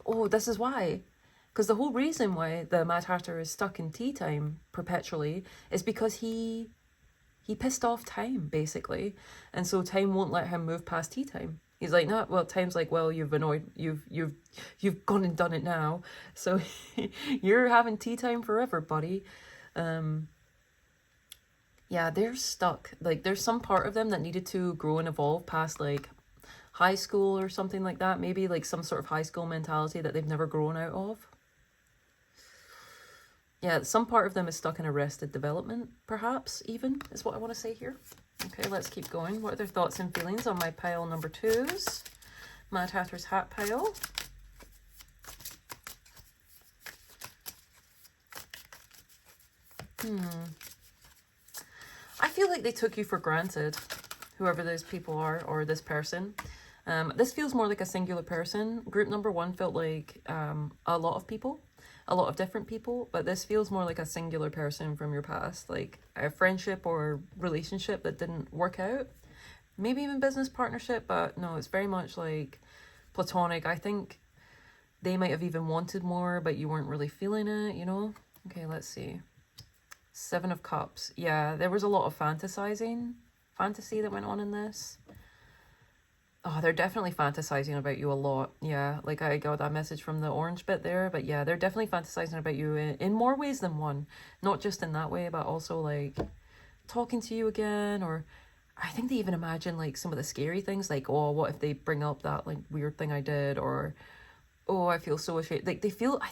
A: Oh, this is why. Because the whole reason why the Mad Hatter is stuck in tea time perpetually is because he pissed off time, basically. And so time won't let him move past tea time. He's like, no, well, time's like, well, you've gone and done it now. So you're having tea time forever, buddy. Yeah, they're stuck. Like, there's some part of them that needed to grow and evolve past, like, high school or something like that. Maybe, like, some sort of high school mentality that they've never grown out of. Yeah, some part of them is stuck in arrested development, perhaps, even, is what I want to say here. Okay, let's keep going. What are their thoughts and feelings on my pile number 2s? Mad Hatter's hat pile. I feel like they took you for granted, whoever those people are, or this person. This feels more like a singular person. Group number one felt like a lot of people, a lot of different people, but this feels more like a singular person from your past, like a friendship or relationship that didn't work out. Maybe even business partnership, but no, it's very much like platonic. I think they might have even wanted more, but you weren't really feeling it, you know? Okay, let's see. Seven of Cups. Yeah, there was a lot of fantasy that went on in this. Oh, they're definitely fantasizing about you a lot. Yeah, like I got that message from the orange bit there. But yeah, they're definitely fantasizing about you in more ways than one. Not just in that way, but also like talking to you again. Or I think they even imagine like some of the scary things. Like, oh, what if they bring up that like weird thing I did? Or, oh, I feel so ashamed. Like they feel,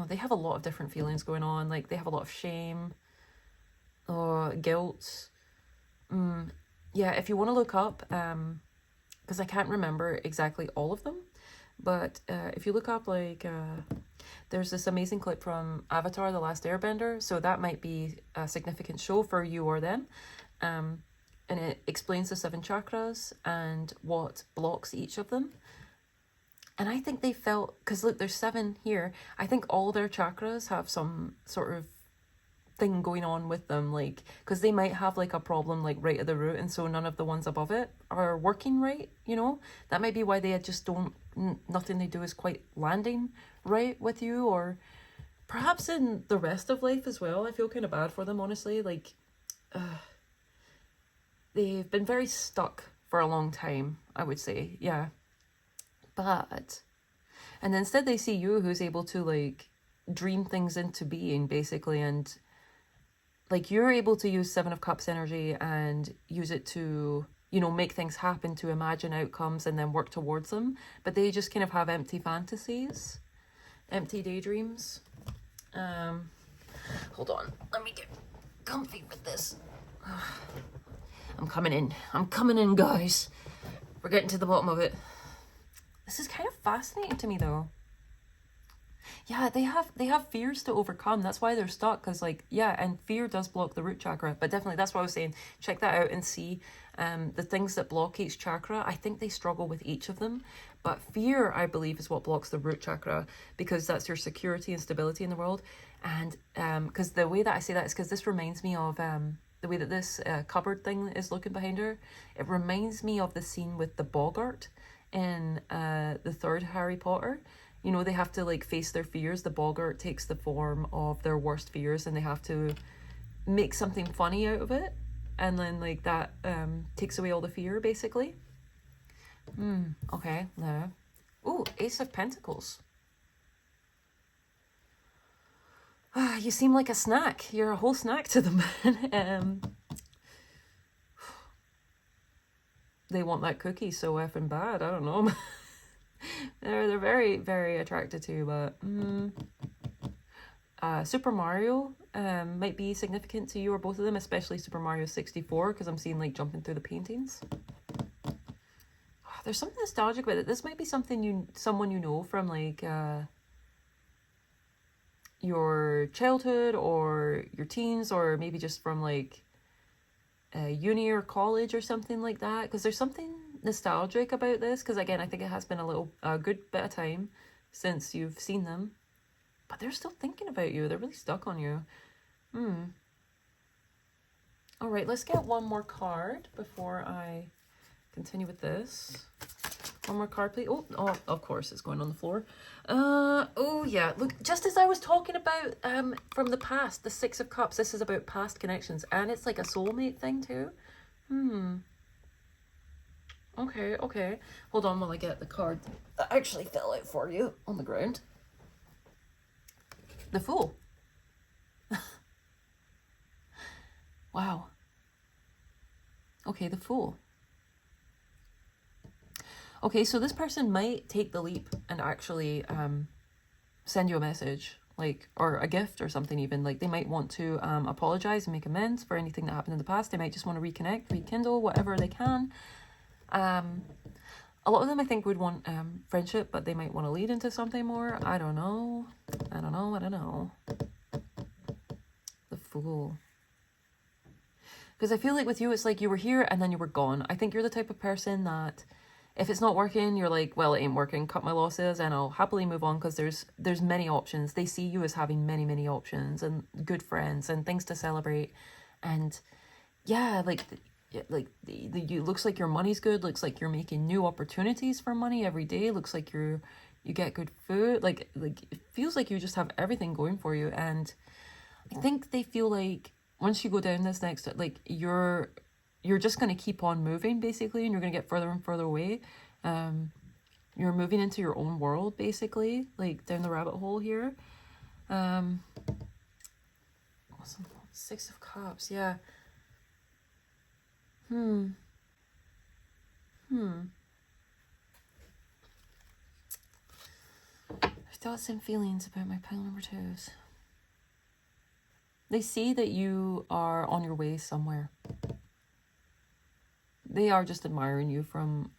A: they have a lot of different feelings going on. Like they have a lot of shame. Guilt. Yeah, if you want to look up, because I can't remember exactly all of them, but if you look up like there's this amazing clip from Avatar: The Last Airbender, so that might be a significant show for you or them, and it explains the 7 chakras and what blocks each of them. And I think they felt, because look, there's 7 here, I think all their chakras have some sort of thing going on with them, like, because they might have like a problem like right at the root, and so none of the ones above it are working right, you know. That might be why they just don't, nothing they do is quite landing right with you, or perhaps in the rest of life as well. I feel kind of bad for them, honestly. Like they've been very stuck for a long time, I would say. Yeah, but and instead they see you, who's able to like dream things into being, basically, and like you're able to use 7 of Cups energy and use it to, you know, make things happen, to imagine outcomes and then work towards them. But they just kind of have empty fantasies, empty daydreams. Hold on, let me get comfy with this. I'm coming in, guys. We're getting to the bottom of it. This is kind of fascinating to me, though. Yeah, they have fears to overcome. That's why they're stuck, because like, yeah, and fear does block the root chakra. But definitely, that's what I was saying. Check that out and see the things that block each chakra. I think they struggle with each of them. But fear, I believe, is what blocks the root chakra, because that's your security and stability in the world. And because the way that I say that is because this reminds me of the way that this cupboard thing is looking behind her. It reminds me of the scene with the boggart in the third Harry Potter. You know, they have to like face their fears. The boggart takes the form of their worst fears, and they have to make something funny out of it, and then like that takes away all the fear, basically. Okay, no. Ooh, Ace of Pentacles. You seem like a snack. You're a whole snack to them. They want that cookie so effing bad. I don't know. They're very, very attracted to you, but Super Mario might be significant to you or both of them, especially Super Mario 64, because I'm seeing like jumping through the paintings. There's something nostalgic about it. This might be someone you know from like your childhood or your teens, or maybe just from like uni or college or something like that, because there's something nostalgic about this, because again, I think it has been a good bit of time since you've seen them, but they're still thinking about you. They're really stuck on you. All right, let's get one more card before I continue with this. One more card, please. Oh, of course, it's going on the floor. Oh yeah, look, just as I was talking about from the past, the 6 of Cups, this is about past connections, and it's like a soulmate thing too. Okay. Hold on while I get the card that actually fell out for you on the ground. The Fool. Wow. Okay, the Fool. Okay, so this person might take the leap and actually send you a message, like, or a gift or something even. Like, they might want to apologize and make amends for anything that happened in the past. They might just want to reconnect, rekindle, whatever they can. A lot of them, I think, would want friendship, but they might want to lead into something more. I don't know. The Fool. Because I feel like with you, it's like you were here and then you were gone. I think you're the type of person that if it's not working, you're like, well, it ain't working, cut my losses, and I'll happily move on because there's many options. They see you as having many, many options and good friends and things to celebrate. And yeah, you looks like your money's good, looks like you're making new opportunities for money every day, looks like you get good food, like it feels like you just have everything going for you. And I think they feel like once you go down this next, like you're just going to keep on moving basically, and you're going to get further and further away. You're moving into your own world basically, like down the rabbit hole here. Awesome. 6 of Cups, yeah. Thoughts and feelings about my pile number 2s. They see that you are on your way somewhere. They are just admiring you from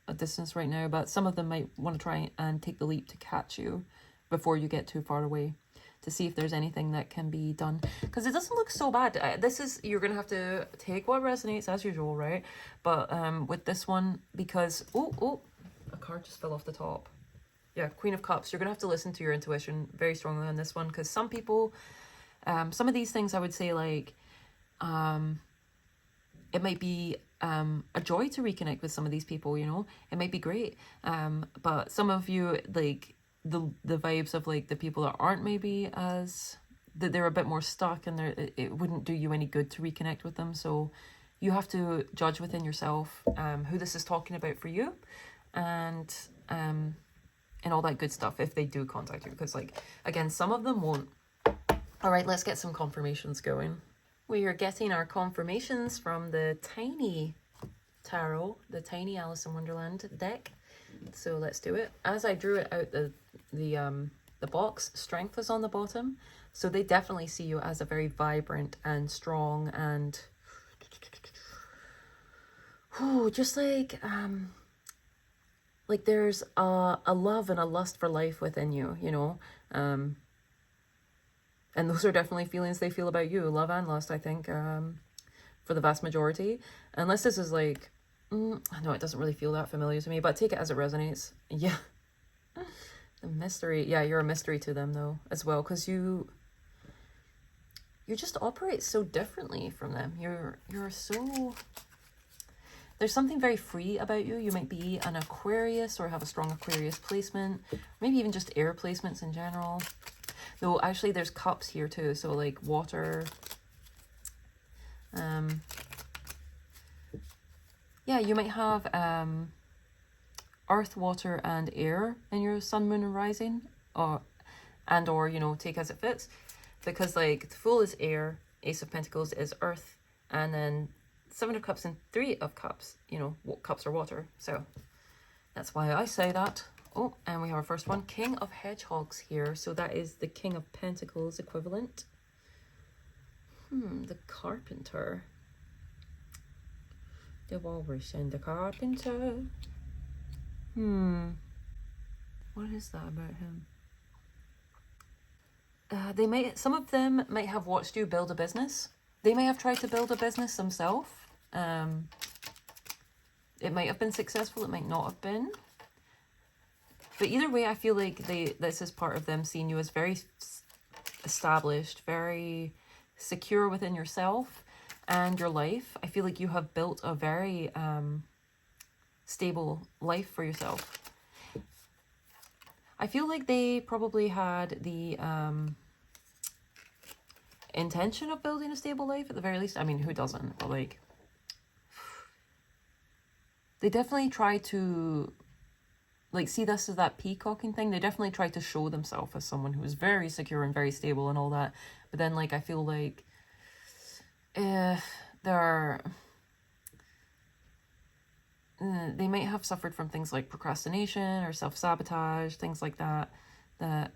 A: a distance right now, but some of them might want to try and take the leap to catch you before you get too far away, to see if there's anything that can be done. Because it doesn't look so bad. This is, you're going to have to take what resonates as usual, right? But with this one, because, oh, a card just fell off the top. Yeah, Queen of Cups. You're going to have to listen to your intuition very strongly on this one, because some people, some of these things I would say, like, it might be a joy to reconnect with some of these people, you know? It might be great. But some of you, like, the vibes of, like, the people that aren't maybe as, that they're a bit more stuck, and it wouldn't do you any good to reconnect with them. So you have to judge within yourself who this is talking about for you, and all that good stuff if they do contact you, because, like, again, some of them won't. All right, let's get some confirmations going. We are getting our confirmations from the tiny tarot, the tiny Alice in Wonderland deck. So let's do it. As I drew it out the box, strength was on the bottom. So they definitely see you as a very vibrant and strong and just like there's a love and a lust for life within you, you know. And those are definitely feelings they feel about you, love and lust, I think, for the vast majority. Unless this is like, no, it doesn't really feel that familiar to me, but take it as it resonates. Yeah. The mystery. Yeah, you're a mystery to them, though, as well, because you just operate so differently from them. You're so... There's something very free about you. You might be an Aquarius or have a strong Aquarius placement, maybe even just air placements in general. Though actually there's cups here too, so like water. Yeah, you might have earth, water, and air in your sun, moon, and rising, or you know, take as it fits, because like the Fool is air, Ace of Pentacles is earth, and then 7 of Cups and 3 of Cups, you know, cups are water. So that's why I say that. Oh, and we have our first one, King of Hedgehogs here. So that is the King of Pentacles equivalent. The Carpenter. The Walrus and the Carpenter. What is that about him? Some of them might have watched you build a business. They may have tried to build a business themselves. It might have been successful, it might not have been. But either way, I feel like this is part of them seeing you as very established, very secure within yourself and your life. I feel like you have built a very stable life for yourself. I feel like they probably had the intention of building a stable life at the very least. I mean, who doesn't? But like, they definitely try to, like, see this as that peacocking thing. They definitely try to show themselves as someone who is very secure and very stable and all that. But then, like, I feel like they might have suffered from things like procrastination or self-sabotage, things like that, that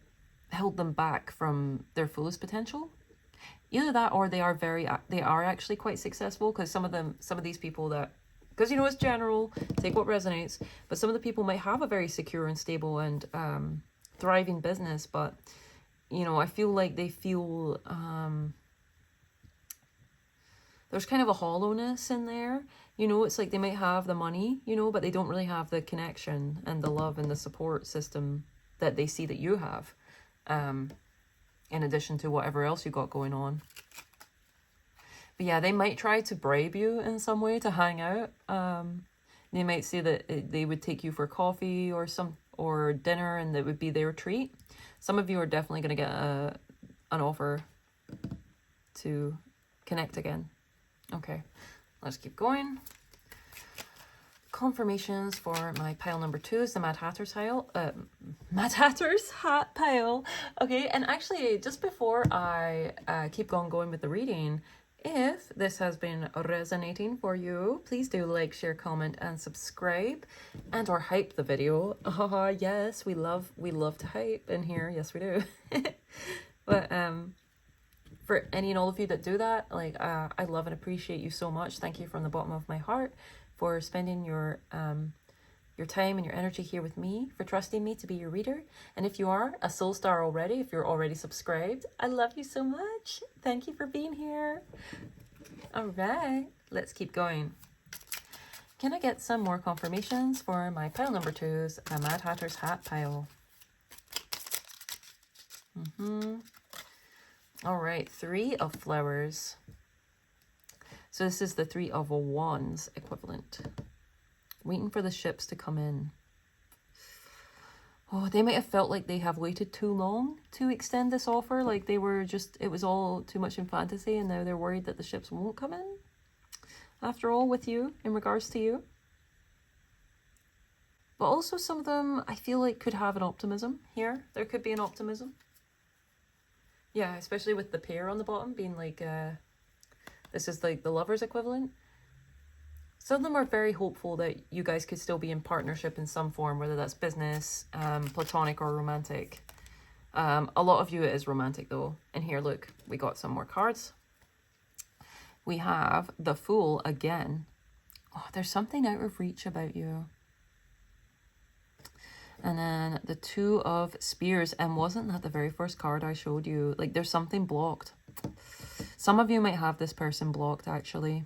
A: held them back from their fullest potential. Either that, or they are actually quite successful, because some of these people that, because, you know, it's general, take what resonates, but some of the people might have a very secure and stable and thriving business, but, you know, I feel like they feel there's kind of a hollowness in there. You know, it's like they might have the money, you know, but they don't really have the connection and the love and the support system that they see that you have, in addition to whatever else you got going on. But yeah, they might try to bribe you in some way to hang out. They might say that they would take you for coffee or dinner, and that would be their treat. Some of you are definitely going to get an offer to connect again. Okay, let's keep going. Confirmations for my pile number 2 is the Mad Hatter's pile. Mad Hatter's hat pile. Okay, and actually, just before I keep on going with the reading, if this has been resonating for you, please do like, share, comment, and subscribe, and or hype the video. Yes, we love to hype in here. Yes, we do. But for any and all of you that do that, like, I love and appreciate you so much. Thank you from the bottom of my heart for spending your time and your energy here with me, for trusting me to be your reader. And if you are a soul star already, if you're already subscribed, I love you so much. Thank you for being here. All right, let's keep going. Can I get some more confirmations for my pile number 2's, the Mad Hatter's hat pile? All right, 3 of flowers. So this is the 3 of wands equivalent. Waiting for the ships to come in. Oh, they might have felt like they have waited too long to extend this offer. Like they were just, it was all too much in fantasy, and now they're worried that the ships won't come in. After all, with you, in regards to you. But also some of them, I feel like, could have an optimism here. There could be an optimism. Yeah, especially with the pair on the bottom being like, this is like the lover's equivalent. Some of them are very hopeful that you guys could still be in partnership in some form, whether that's business, platonic, or romantic. A lot of you it is romantic though. And here, look, we got some more cards. We have the Fool again. Oh, there's something out of reach about you. And then the 2 of Spears. And wasn't that the very first card I showed you? Like, there's something blocked. Some of you might have this person blocked, actually.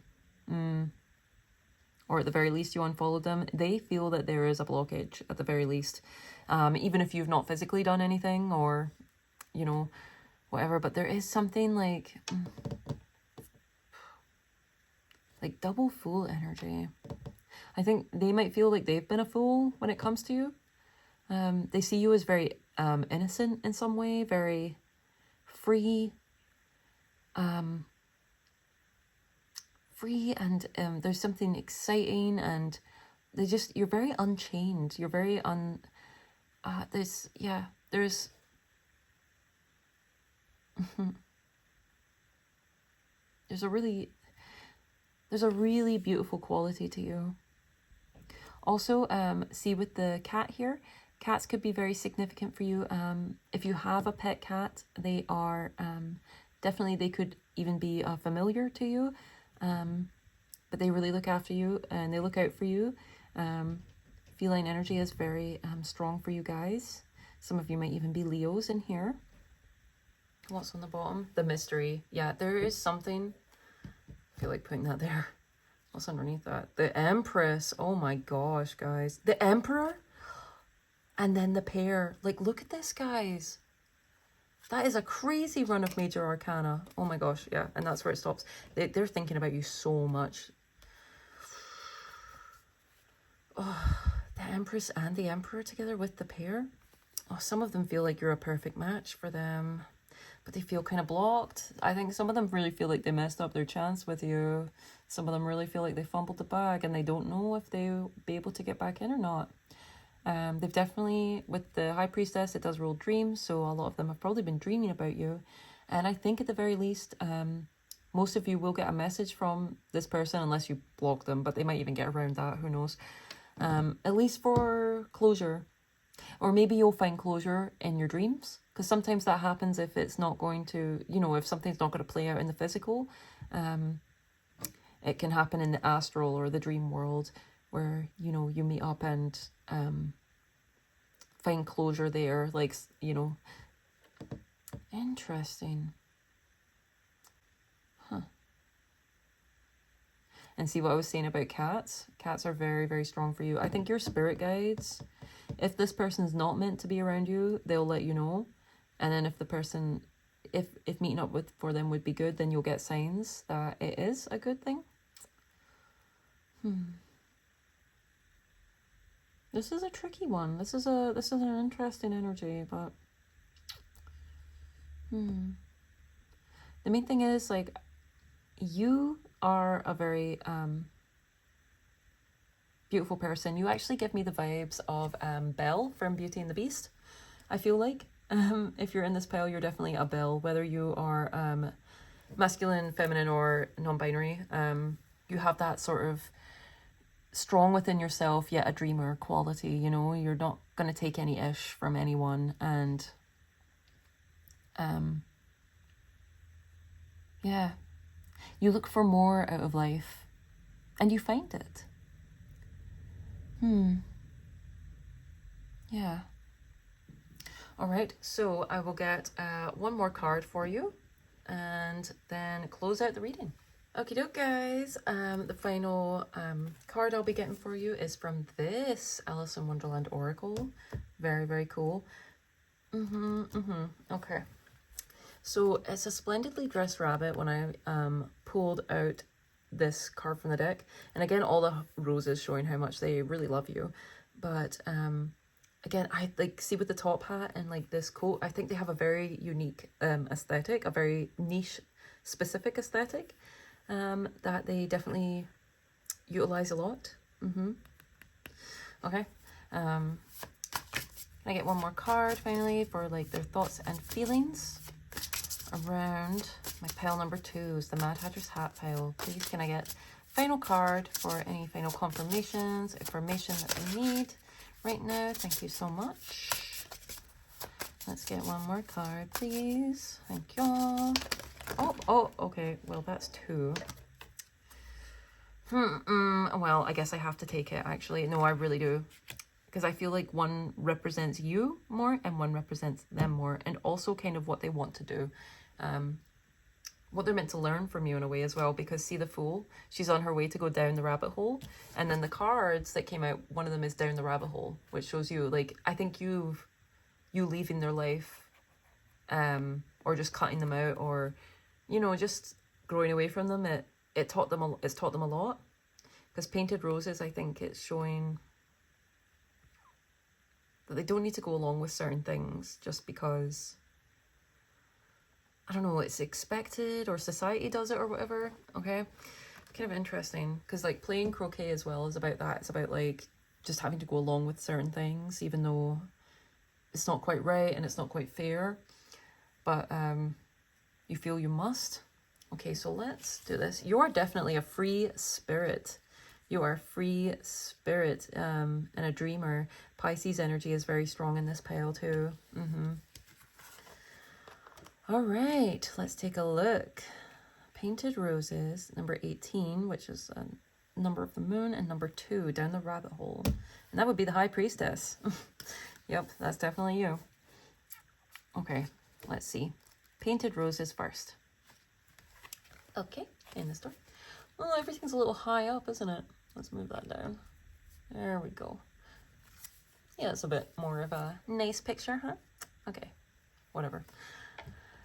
A: Or at the very least, you unfollowed them. They feel that there is a blockage, at the very least. Even if you've not physically done anything or, you know, whatever. But there is something like double fool energy. I think they might feel like they've been a fool when it comes to you. They see you as very innocent in some way, very free. And there's something exciting, and you're very unchained. You're very there's there's a really beautiful quality to you. Also, see with the cat here, cats could be very significant for you. If you have a pet cat, they are definitely, they could even be familiar to you. But they really look after you and they look out for you. Feline energy is very strong for you guys. Some of you might even be Leos in here. What's on the bottom? The mystery. Yeah, there is something. I feel like putting that there. What's underneath that? The Empress. Oh my gosh, guys. The Emperor. And then the pair. Like, look at this, guys. That is a crazy run of major arcana. Oh my gosh, yeah. And that's where it stops. They're thinking about you so much. Oh, the Empress and the Emperor together with the pair. Oh, some of them feel like you're a perfect match for them. But they feel kind of blocked. I think some of them really feel like they messed up their chance with you. Some of them really feel like they fumbled the bag and they don't know if they'll be able to get back in or not. They've definitely, with the High Priestess, it does rule dreams, so a lot of them have probably been dreaming about you. And I think at the very least, most of you will get a message from this person unless you block them, but they might even get around that, who knows. At least for closure. Or maybe you'll find closure in your dreams, because sometimes that happens if it's not going to, you know, if something's not going to play out in the physical. It can happen in the astral or the dream world, where, you know, you meet up and find closure there, like, you know. Interesting. Huh. And see what I was saying about cats? Cats are very, very strong for you. I think your spirit guides, if this person's not meant to be around you, they'll let you know. And then if the person, if meeting up with for them would be good, then you'll get signs that it is a good thing. This is a tricky one. This is an interesting energy, but the main thing is, like, you are a very beautiful person. You actually give me the vibes of Belle from Beauty and the Beast. I feel like if you're in this pile, you're definitely a Belle, whether you are masculine, feminine, or non-binary. You have that sort of strong within yourself, yet a dreamer quality. You know, you're not going to take any ish from anyone, and yeah, you look for more out of life, and you find it. Yeah. All right, so I will get one more card for you, and then close out the reading. Okie doke, guys. The final card I'll be getting for you is from this Alice in Wonderland Oracle. Very, very cool. Okay. So it's a splendidly dressed rabbit when I pulled out this card from the deck. And again, all the roses showing how much they really love you. But again, I like see with the top hat and like this coat, I think they have a very unique aesthetic, a very niche specific aesthetic that they definitely utilize a lot. Okay. I get one more card finally for like their thoughts and feelings around my pile number 2 is the Mad Hatter's hat pile. Please can I get final card for any final confirmations, information that they need right now. Thank you so much. Let's get one more card, please. Thank you. Oh, okay. Well, that's 2. Well, I guess I have to take it, actually. No, I really do. Because I feel like one represents you more and one represents them more. And also kind of what they want to do. What they're meant to learn from you in a way as well. Because see the Fool? She's on her way to go down the rabbit hole. And then the cards that came out, one of them is down the rabbit hole. Which shows you, like, I think you leaving their life. Or just cutting them out. Or, you know, just growing away from them. It's taught them a lot. Because Painted Roses, I think it's showing that they don't need to go along with certain things just because, I don't know, it's expected or society does it or whatever. Okay, kind of interesting because like playing croquet as well is about that. It's about like just having to go along with certain things even though it's not quite right and it's not quite fair, but you feel you must. Okay, so let's do this. You're definitely a free spirit. You are a free spirit and a dreamer. Pisces energy is very strong in this pile too. All right, let's take a look. Painted Roses, number 18, which is a number of the moon, and number 2, down the rabbit hole. And that would be the High Priestess. Yep, that's definitely you. Okay, let's see. Painted Roses first. Okay, in the store. Well, everything's a little high up, isn't it? Let's move that down. There we go. Yeah, it's a bit more of a nice picture, huh? Okay, whatever.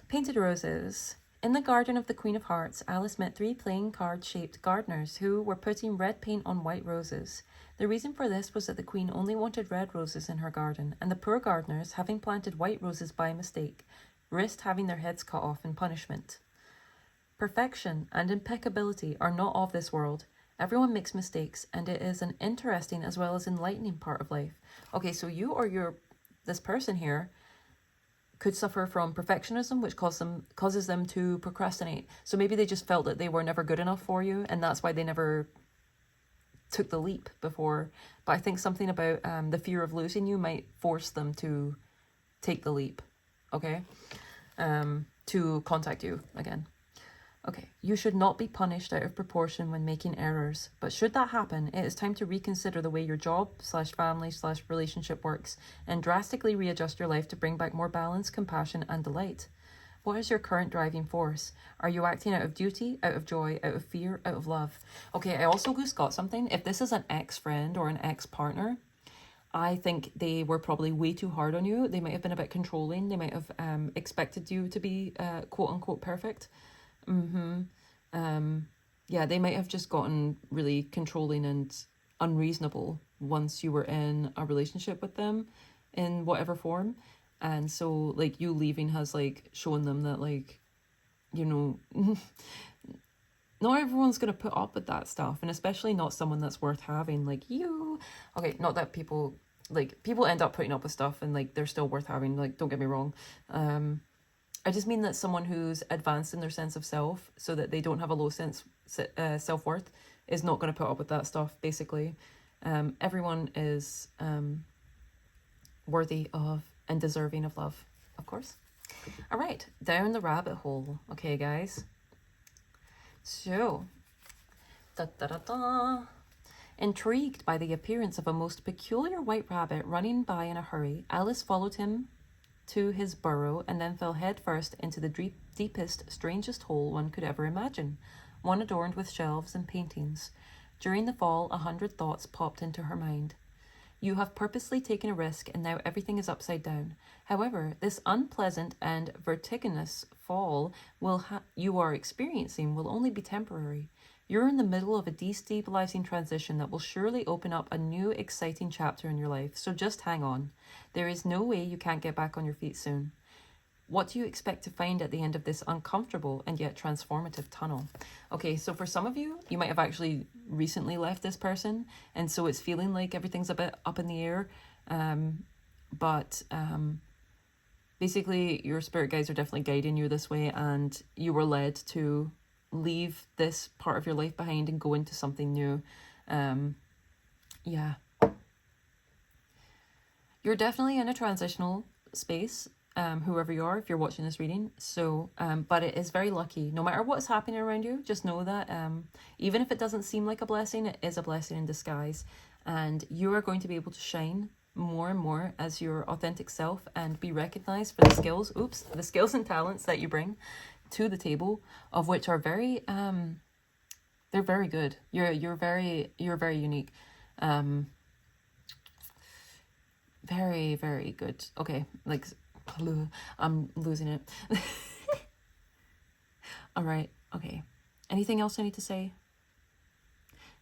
A: Painted Roses. In the garden of the Queen of Hearts, Alice met 3 playing card-shaped gardeners who were putting red paint on white roses. The reason for this was that the Queen only wanted red roses in her garden, and the poor gardeners, having planted white roses by mistake, risked having their heads cut off in punishment. Perfection and impeccability are not of this world. Everyone makes mistakes, and it is an interesting as well as enlightening part of life. Okay, so you or this person here could suffer from perfectionism, which causes them to procrastinate. So maybe they just felt that they were never good enough for you, and that's why they never took the leap before. But I think something about the fear of losing you might force them to take the leap, okay? To contact you again. Okay, you should not be punished out of proportion when making errors, but should that happen, it is time to reconsider the way your job/family/relationship works and drastically readjust your life to bring back more balance, compassion, and delight. What is your current driving force? Are you acting out of duty, out of joy, out of fear, out of love? Okay, I also just got something. If this is an ex-friend or an ex-partner, I think they were probably way too hard on you. They might have been a bit controlling. They might have expected you to be quote unquote perfect. Yeah, they might have just gotten really controlling and unreasonable once you were in a relationship with them in whatever form. And so like you leaving has like shown them that like, you know, not everyone's going to put up with that stuff, and especially not someone that's worth having like you. Okay, not that people end up putting up with stuff and like they're still worth having, like don't get me wrong. I just mean that someone who's advanced in their sense of self so that they don't have a low self-worth is not going to put up with that stuff, basically. Everyone is worthy of and deserving of love, of course. All right, down the rabbit hole. Okay, guys. So, intrigued by the appearance of a most peculiar white rabbit running by in a hurry, Alice followed him to his burrow and then fell headfirst into the deepest, strangest hole one could ever imagine, one adorned with shelves and paintings. During the fall, 100 thoughts popped into her mind. You have purposely taken a risk and now everything is upside down. However, this unpleasant and vertiginous fall you are experiencing will only be temporary. You're in the middle of a destabilizing transition that will surely open up a new, exciting chapter in your life, so just hang on. There is no way you can't get back on your feet soon. What do you expect to find at the end of this uncomfortable and yet transformative tunnel? Okay, so for some of you, you might have actually recently left this person, and so it's feeling like everything's a bit up in the air. But basically, your spirit guides are definitely guiding you this way, and you were led to leave this part of your life behind and go into something new. Yeah. You're definitely in a transitional space, whoever you are, if you're watching this reading. So, but it is very lucky. No matter what's happening around you, just know that even if it doesn't seem like a blessing, it is a blessing in disguise. And you are going to be able to shine more and more as your authentic self and be recognized for the skills and talents that you bring to the table, of which are very they're very good. You're very unique. Very, very good. Okay, like I'm losing it. All right, okay. Anything else I need to say?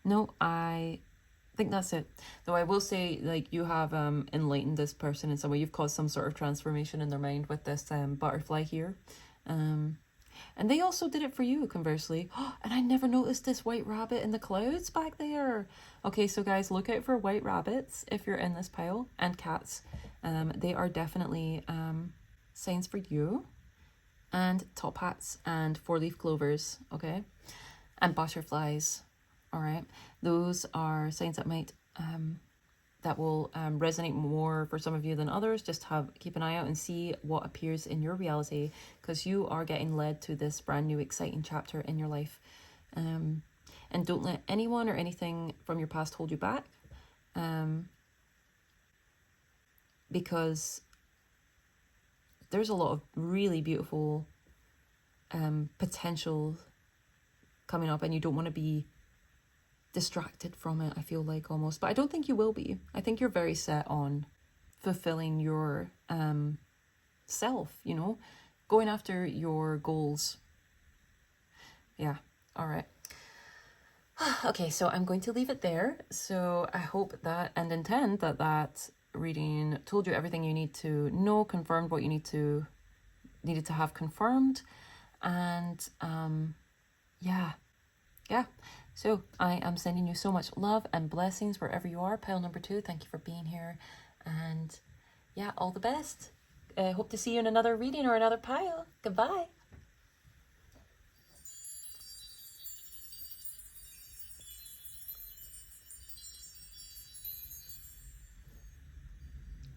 A: No, I think that's it. Though I will say, like, you have enlightened this person in some way. You've caused some sort of transformation in their mind with this butterfly here. And they also did it for you, conversely. And I never noticed this white rabbit in the clouds back there. Okay, so guys, look out for white rabbits if you're in this pile, and cats. They are definitely signs for you. And top hats and four-leaf clovers, okay? And butterflies, all right? Those are signs that might that will resonate more for some of you than others. Just keep an eye out and see what appears in your reality, because you are getting led to this brand new exciting chapter in your life. And don't let anyone or anything from your past hold you back, because there's a lot of really beautiful potential coming up, and you don't want to be distracted from it, I feel like, almost. But I don't think you will be. I think you're very set on fulfilling your self, you know, going after your goals. Yeah, all right. Okay, so I'm going to leave it there. So I hope that and intend that reading told you everything you need to know, confirmed what you needed to have confirmed, and yeah. So I am sending you so much love and blessings wherever you are. Pile number 2, thank you for being here, and yeah, all the best. Hope to see you in another reading or another pile. Goodbye.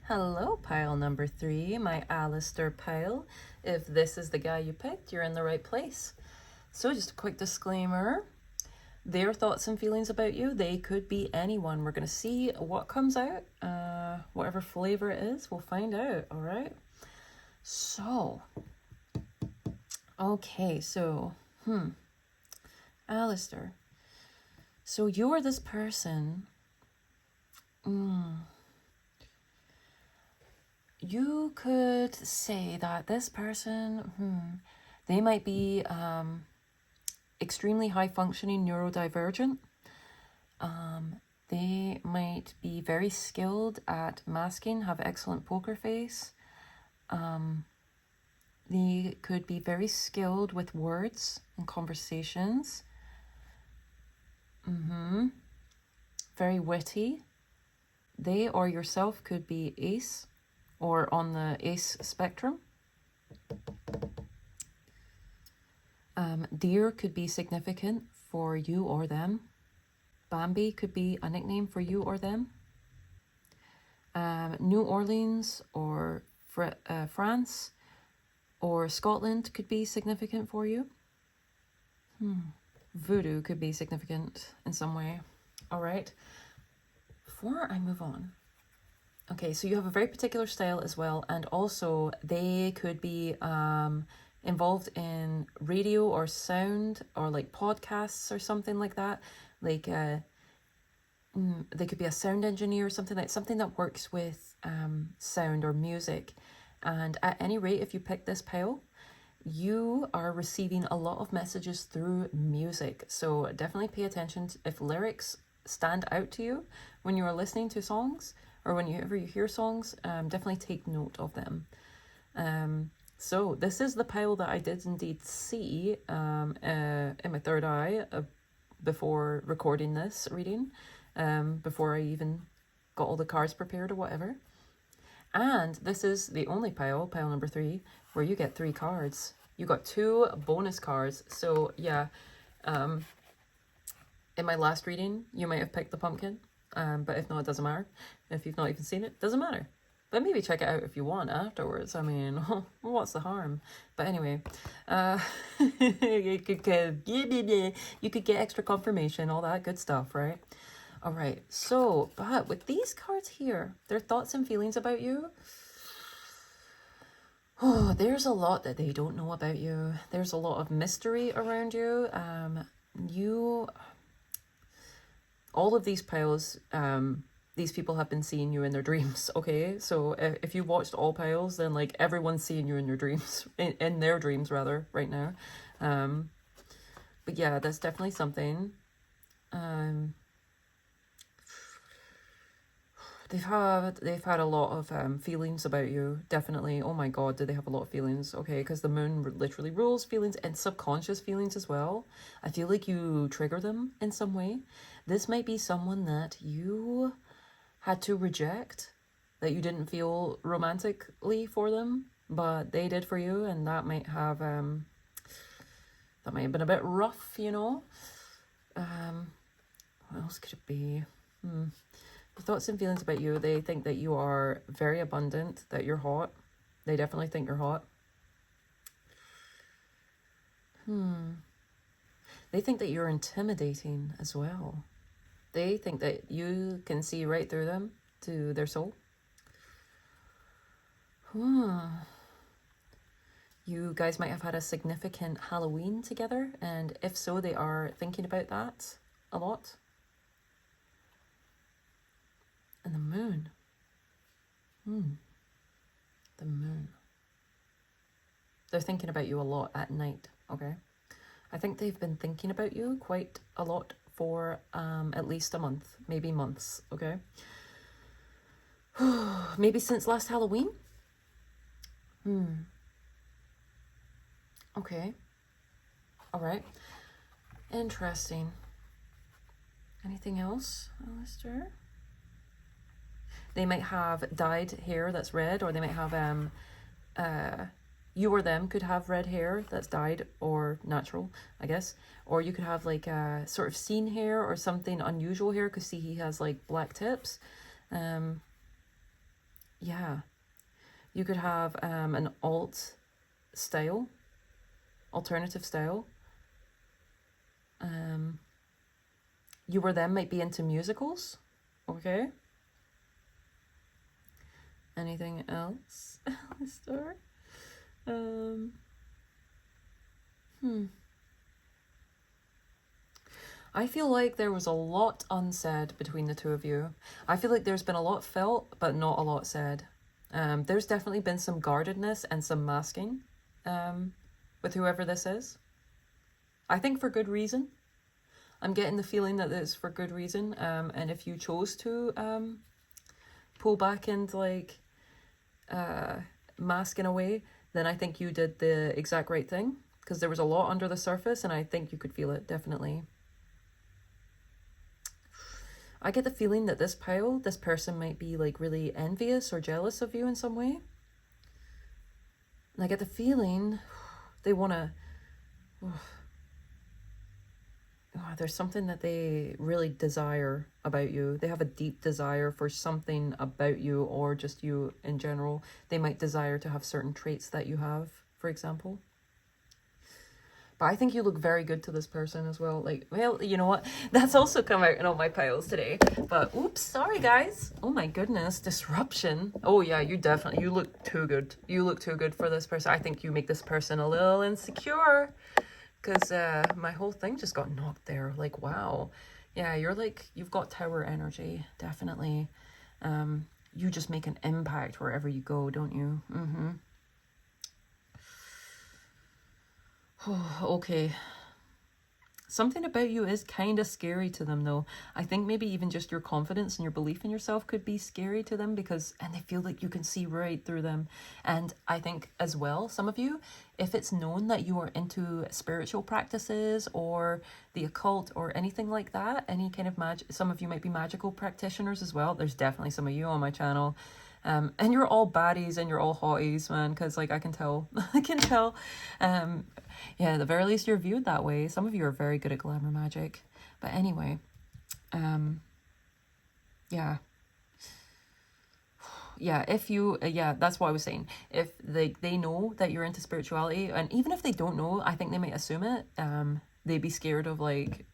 A: Hello, pile number 3, my Alastor pile. If this is the guy you picked, you're in the right place. So just a quick disclaimer. Their thoughts and feelings about you, they could be anyone. We're going to see what comes out. Whatever flavor it is, we'll find out, all right? So, Okay, so, Alastor. So you're this person. You could say that this person, they might be extremely high functioning neurodivergent. They might be very skilled at masking, have excellent poker face. They could be very skilled with words and conversations. Very witty. They or yourself could be ace or on the ace spectrum. Deer could be significant for you or them. Bambi could be a nickname for you or them. New Orleans or France or Scotland could be significant for you. Voodoo could be significant in some way. All right. Before I move on. Okay, so you have a very particular style as well, and also they could be involved in radio or sound or like podcasts or something like that. Like they could be a sound engineer or something that works with sound or music. And at any rate, if you pick this pile, you are receiving a lot of messages through music. So definitely pay attention if lyrics stand out to you when you are listening to songs or whenever you hear songs. Definitely take note of them. So this is the pile that I did indeed see in my third eye before recording this reading, before I even got all the cards prepared or whatever. And this is the only pile number 3, where you get 3 cards. You got 2 bonus cards. So yeah, in my last reading, you might have picked the pumpkin, but if not, it doesn't matter. If you've not even seen it, doesn't matter. But maybe check it out if you want afterwards. I mean, what's the harm? But anyway, you could get extra confirmation, all that good stuff, right? All right, so, but with these cards here, their thoughts and feelings about you, oh, there's a lot that they don't know about you. There's a lot of mystery around you. All of these piles, these people have been seeing you in their dreams, okay? So if you watched all piles, then like everyone's seeing you in your dreams, in their dreams rather, right now. But yeah, that's definitely something. They've had a lot of feelings about you, definitely. Oh my god, do they have a lot of feelings? Okay, because the moon literally rules feelings and subconscious feelings as well. I feel like you trigger them in some way. This might be someone that you had to reject, that you didn't feel romantically for them, but they did for you, and that might have been a bit rough, you know. What else could it be? The thoughts and feelings about you, they think that you are very abundant, that you're hot. They definitely think you're hot. They think that you're intimidating as well. They think that you can see right through them, to their soul. You guys might have had a significant Halloween together, and if so, they are thinking about that a lot. And the moon. The moon. They're thinking about you a lot at night, okay? I think they've been thinking about you quite a lot for at least a month, maybe months, okay? Maybe since last Halloween? Okay. All right. Interesting. Anything else, Alastor? They might have dyed hair that's red, or they might have you or them could have red hair that's dyed or natural, I guess. Or you could have like sort of scene hair or something unusual hair, because see, he has like black tips. Yeah. You could have an alternative style. You or them might be into musicals, okay? Anything else, Alastor? I feel like there was a lot unsaid between the two of you. I feel like there's been a lot felt, but not a lot said. There's definitely been some guardedness and some masking with whoever this is. I think for good reason. I'm getting the feeling that it's for good reason. And if you chose to pull back and like mask in a way, then I think you did the exact right thing. Because there was a lot under the surface and I think you could feel it, definitely. I get the feeling that this person might be like really envious or jealous of you in some way. And I get the feeling they want to... there's something that they really desire about you. They have a deep desire for something about you or just you in general. They might desire to have certain traits that you have, for example. But I think you look very good to this person as well. Like, well, you know what? That's also come out in all my piles today. But, oops, sorry, guys. Oh, my goodness. Disruption. Oh, yeah, you look too good. You look too good for this person. I think you make this person a little insecure. Because my whole thing just got knocked there. Like, wow. Yeah, you've got tower energy. Definitely. You just make an impact wherever you go, don't you? Mm-hmm. Okay. Something about you is kind of scary to them, though. I think maybe even just your confidence and your belief in yourself could be scary to them and they feel like you can see right through them. And I think as well, some of you, if it's known that you are into spiritual practices or the occult or anything like that, any kind of some of you might be magical practitioners as well. There's definitely some of you on my channel. And you're all baddies and you're all hotties, man, because like I can tell. I can tell. Yeah, at the very least you're viewed that way. Some of you are very good at glamour magic. But anyway, yeah. Yeah, if you, yeah, that's what I was saying. If they know that you're into spirituality, and even if they don't know, I think they might assume it. They'd be scared of like,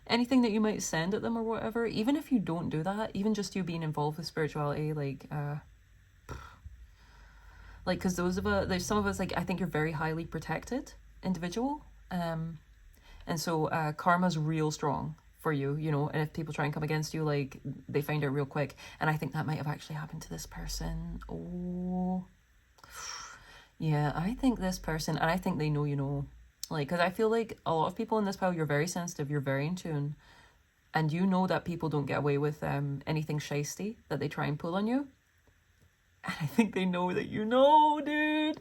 A: anything that you might send at them or whatever. Even if you don't do that, even just you being involved with spirituality, like, because there's some of us, like, I think you're very highly protected individual. And so karma's real strong for you, you know, and if people try and come against you, like, they find out real quick. And I think that might have actually happened to this person. Oh, yeah, I think this person, and I think they know, you know, like, because I feel like a lot of people in this pile, you're very sensitive, you're very in tune, and you know that people don't get away with anything shisty that they try and pull on you. And I think they know that you know, dude.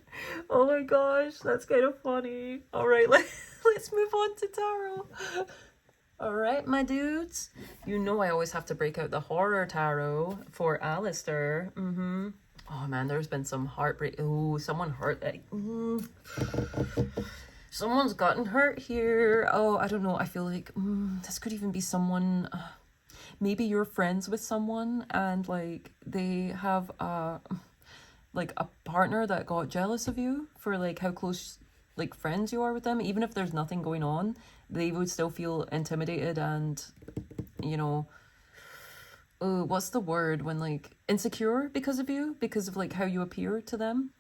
A: Oh my gosh, that's kind of funny. All right, let's move on to tarot. All right, my dudes. You know I always have to break out the horror tarot for Alastor. Mm-hmm. Oh man, there's been some heartbreak. Oh, someone hurt. Someone's gotten hurt here. Oh, I don't know. I feel like this could even be someone... maybe you're friends with someone and like they have like a partner that got jealous of you for like how close like friends you are with them. Even if there's nothing going on, they would still feel intimidated and, you know, what's the word when like insecure because of you, because of like how you appear to them.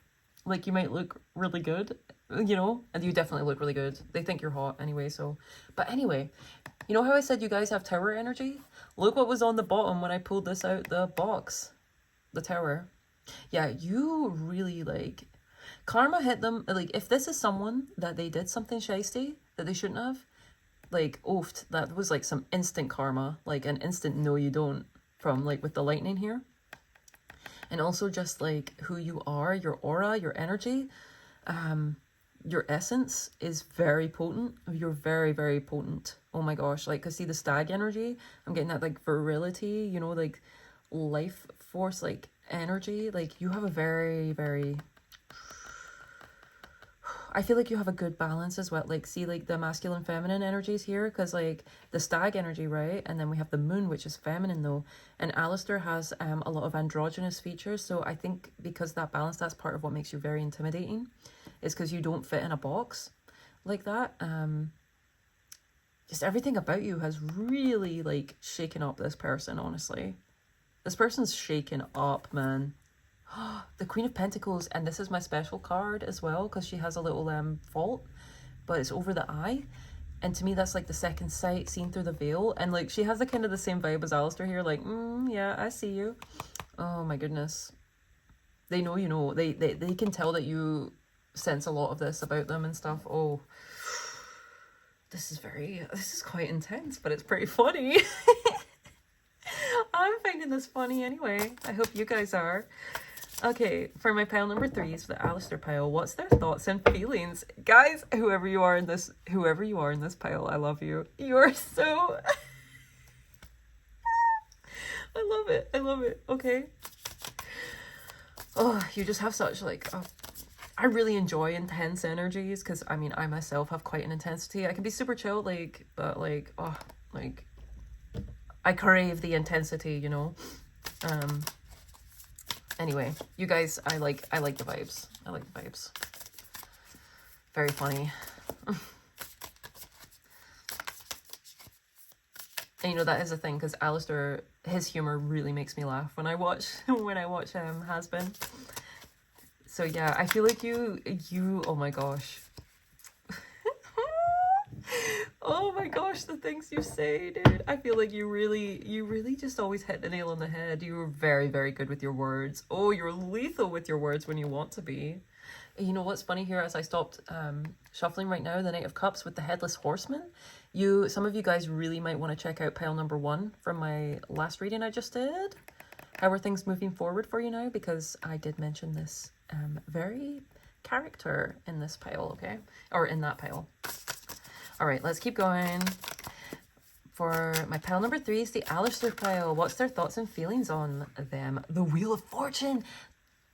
A: Like you might look really good, you know, and you definitely look really good. They think you're hot anyway, so. But anyway, you know how I said you guys have tower energy? Look what was on the bottom when I pulled this out the box. The tower. Yeah, you really like... karma hit them. Like, if this is someone that they did something shisty that they shouldn't have, like, oofed, that was like some instant karma. Like an instant no you don't from like with the lightning here. And also just like who you are, your aura, your energy, your essence is very potent. You're very, very potent. Oh my gosh, like, cause see the stag energy, I'm getting that like virility, you know, like life force, like energy. Like you have a very, very... I feel like you have a good balance as well. Like, see, like the masculine feminine energies here, because like the stag energy, right? And then we have the moon, which is feminine though. And Alastor has a lot of androgynous features. So I think because that balance, that's part of what makes you very intimidating, is because you don't fit in a box like that. Just everything about you has really like shaken up this person, honestly. This person's shaken up, man. The Queen of Pentacles, and this is my special card as well because she has a little fault. but it's over the eye. And to me, that's like the second sight seen through the veil. And like, she has the kind of the same vibe as Alastor here. Like, yeah, I see you. Oh my goodness. They know, you know, they can tell that you sense a lot of this about them and stuff. Oh, this is quite intense, but it's pretty funny. I'm finding this funny anyway. I hope you guys are. Okay, for my pile number 3 is the Alastor pile. What's their thoughts and feelings? Guys, whoever you are in this pile, I love you. You are so... I love it. I love it. Okay. Oh, you just have such like... I really enjoy intense energies because, I mean, I myself have quite an intensity. I can be super chill, like, but like, oh, like, I crave the intensity, you know? Anyway, you guys, I like the vibes. I like the vibes. Very funny. And you know, that is a thing, because Alastor, his humor really makes me laugh when I watch Has Been. So yeah, I feel like you oh my gosh. Oh my gosh, the things you say, dude. I feel like you really just always hit the nail on the head. You're very, very good with your words. Oh, you're lethal with your words when you want to be. You know what's funny here, as I stopped shuffling right now, the Knight of Cups with the Headless Horseman. Some of you guys really might want to check out pile number 1 from my last reading I just did. How are things moving forward for you now? Because I did mention this very character in this pile, okay? Or in that pile. All right, let's keep going. For my pile number 3 is the Alastor pile. What's their thoughts and feelings on them? The Wheel of Fortune.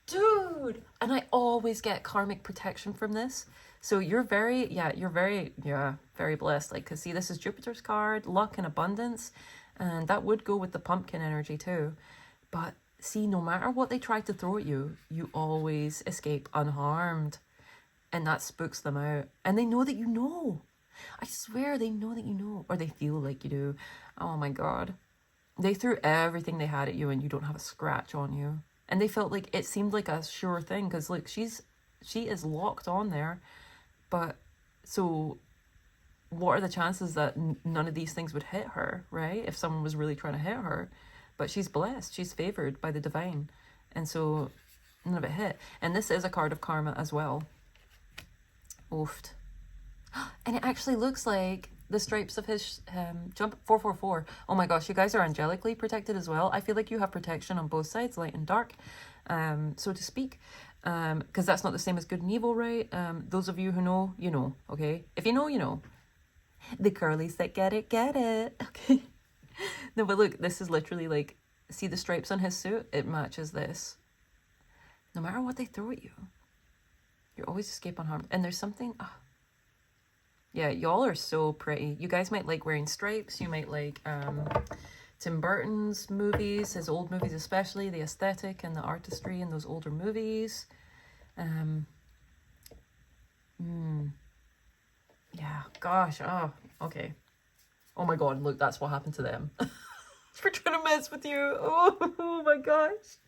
A: Dude! And I always get karmic protection from this. So you're very blessed. Like, because see, this is Jupiter's card, luck and abundance. And that would go with the pumpkin energy too. But see, no matter what they try to throw at you, you always escape unharmed. And that spooks them out. And they know that you know. I swear they know that you know. Or they feel like you do. Oh my god. They threw everything they had at you and you don't have a scratch on you. And they felt like it seemed like a sure thing. Because like she is locked on there. But so what are the chances that none of these things would hit her, right? If someone was really trying to hit her. But she's blessed. She's favored by the divine. And so none of it hit. And this is a card of karma as well. Oofed. And it actually looks like the stripes of his jump 444. Oh my gosh, you guys are angelically protected as well. I feel like you have protection on both sides, light and dark, so to speak. Because that's not the same as good and evil, right? Those of you who know, you know, okay? If you know, you know. The curlies that get it, okay? No, but look, this is literally like, see the stripes on his suit? It matches this. No matter what they throw at you, you always escape unharmed. And there's something... Yeah, y'all are so pretty. You guys might like wearing stripes. You might like Tim Burton's movies, his old movies especially, the aesthetic and the artistry in those older movies. Yeah, gosh, oh, okay. Oh my god, look, that's what happened to them. For trying to mess with you. Oh my gosh.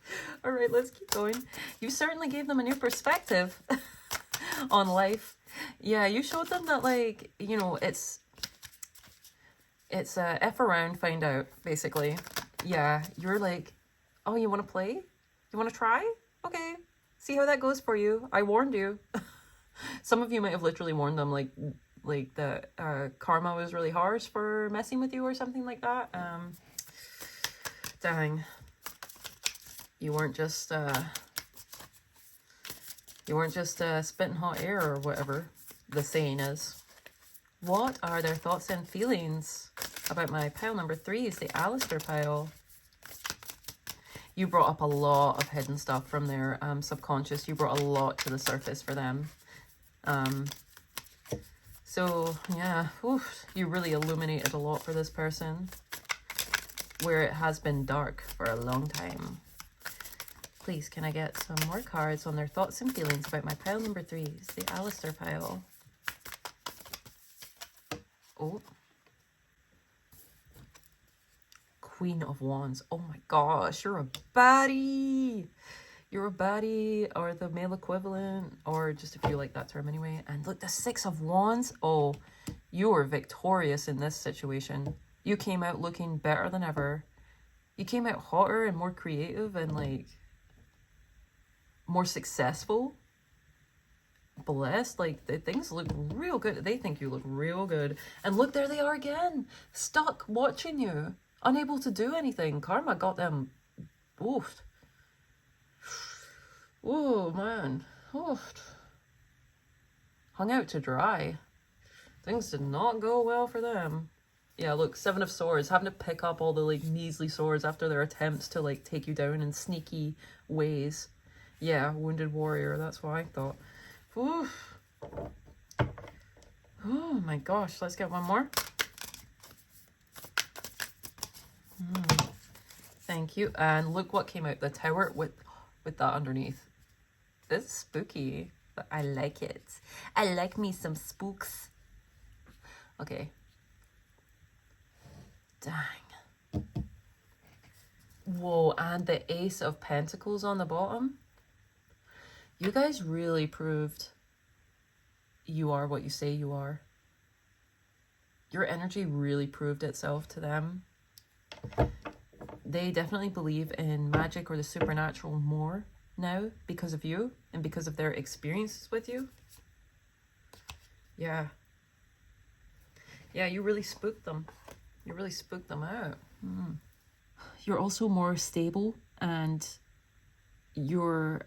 A: All right, let's keep going. You certainly gave them a new perspective on life. Yeah, you showed them that, like, you know, it's F around, find out, basically. Yeah, you're like, oh, you want to play? You want to try? Okay, see how that goes for you. I warned you. Some of you might have literally warned them, like the karma was really harsh for messing with you or something like that. Dang. You weren't just spitting hot air or whatever the saying is. What are their thoughts and feelings about my pile number 3 is the Alastor pile. You brought up a lot of hidden stuff from their subconscious. You brought a lot to the surface for them. So yeah, oof, you really illuminated a lot for this person where it has been dark for a long time. Please, can I get some more cards on their thoughts and feelings about my pile number 3? It's the Alastor pile. Oh. Queen of Wands. Oh my gosh, you're a baddie. you're a baddie or the male equivalent, or just if you like that term anyway. And look, the Six of Wands. Oh, you were victorious in this situation. You came out looking better than ever. You came out hotter and more creative and like more successful. Blessed. Like things look real good. They think you look real good. And look, there they are again. Stuck watching you. Unable to do anything. Karma got them. Oof. Oh, man. Oof. Hung out to dry. Things did not go well for them. Yeah, look, Seven of Swords, having to pick up all the like measly swords after their attempts to like take you down in sneaky ways. Yeah, wounded warrior, that's what I thought. Oof. Oh my gosh, let's get one more. Thank you. And look what came out, the Tower with that underneath. This is spooky, but I like it. I like me some spooks. Okay. Dang. Whoa, and the Ace of Pentacles on the bottom. You guys really proved you are what you say you are. Your energy really proved itself to them. They definitely believe in magic or the supernatural more now because of you and because of their experiences with you. Yeah. Yeah, you really spooked them. You really spooked them out. You're also more stable, and your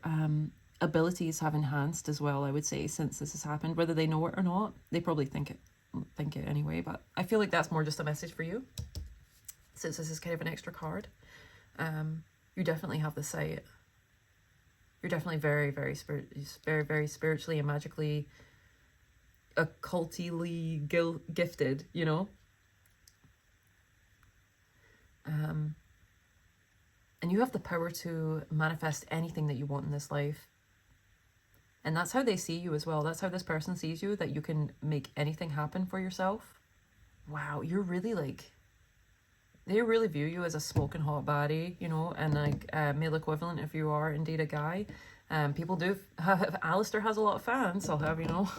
A: abilities have enhanced as well, I would say, since this has happened. Whether they know it or not, they probably think it anyway, but I feel like that's more just a message for you, since this is kind of an extra card. You definitely have the sight. You're definitely very, very spiritually and magically, occultly gifted, you know? And you have the power to manifest anything that you want in this life. And that's how they see you as well. That's how this person sees you, that you can make anything happen for yourself. Wow, you're really like, they really view you as a smoking hot baddie, you know, and like male equivalent if you are indeed a guy. People do have, Alastor has a lot of fans, I'll have you know.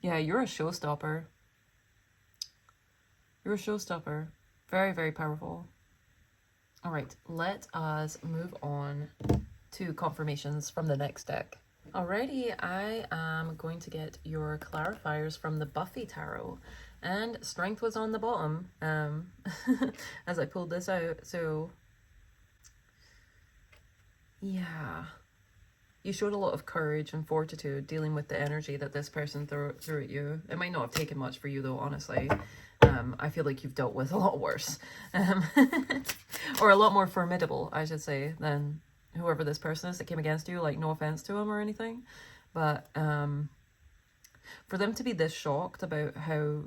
A: Yeah, you're a showstopper. You're a showstopper. Very, very powerful. All right, let us move on to confirmations from the next deck. Alrighty, I am going to get your clarifiers from the Buffy Tarot. And strength was on the bottom as I pulled this out. So, yeah. You showed a lot of courage and fortitude dealing with the energy that this person threw at you. It might not have taken much for you though, honestly. I feel like you've dealt with a lot worse. Or a lot more formidable, I should say, than whoever this person is that came against you. Like, no offense to him or anything. But for them to be this shocked about how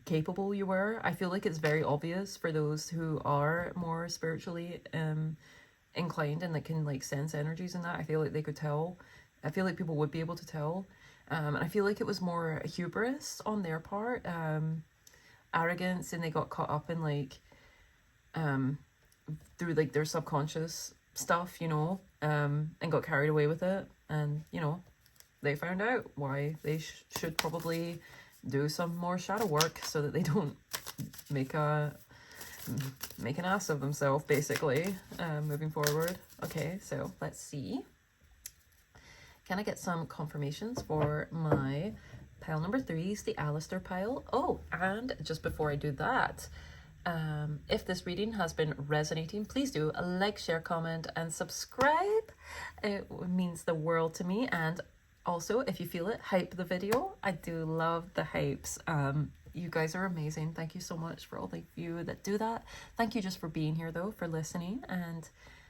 A: capable you were, I feel like it's very obvious for those who are more spiritually inclined and that can like sense energies and that. I feel like they could tell. I feel like people would be able to tell. And I feel like it was more hubris on their part. Arrogance, and they got caught up in like through like their subconscious stuff, you know, and got carried away with it. And you know, they found out why they should probably do some more shadow work so that they don't make an ass of themselves, basically, moving forward. Okay, so let's see. Can I get some confirmations for my pile number 3, the Alastor pile? Oh, and just before I do that, if this reading has been resonating, please do like, share, comment, and subscribe. It means the world to me. And also, if you feel it, hype the video. I do love the hypes. You guys are amazing. Thank you so much for all of you that do that. Thank you just for being here, though, for listening and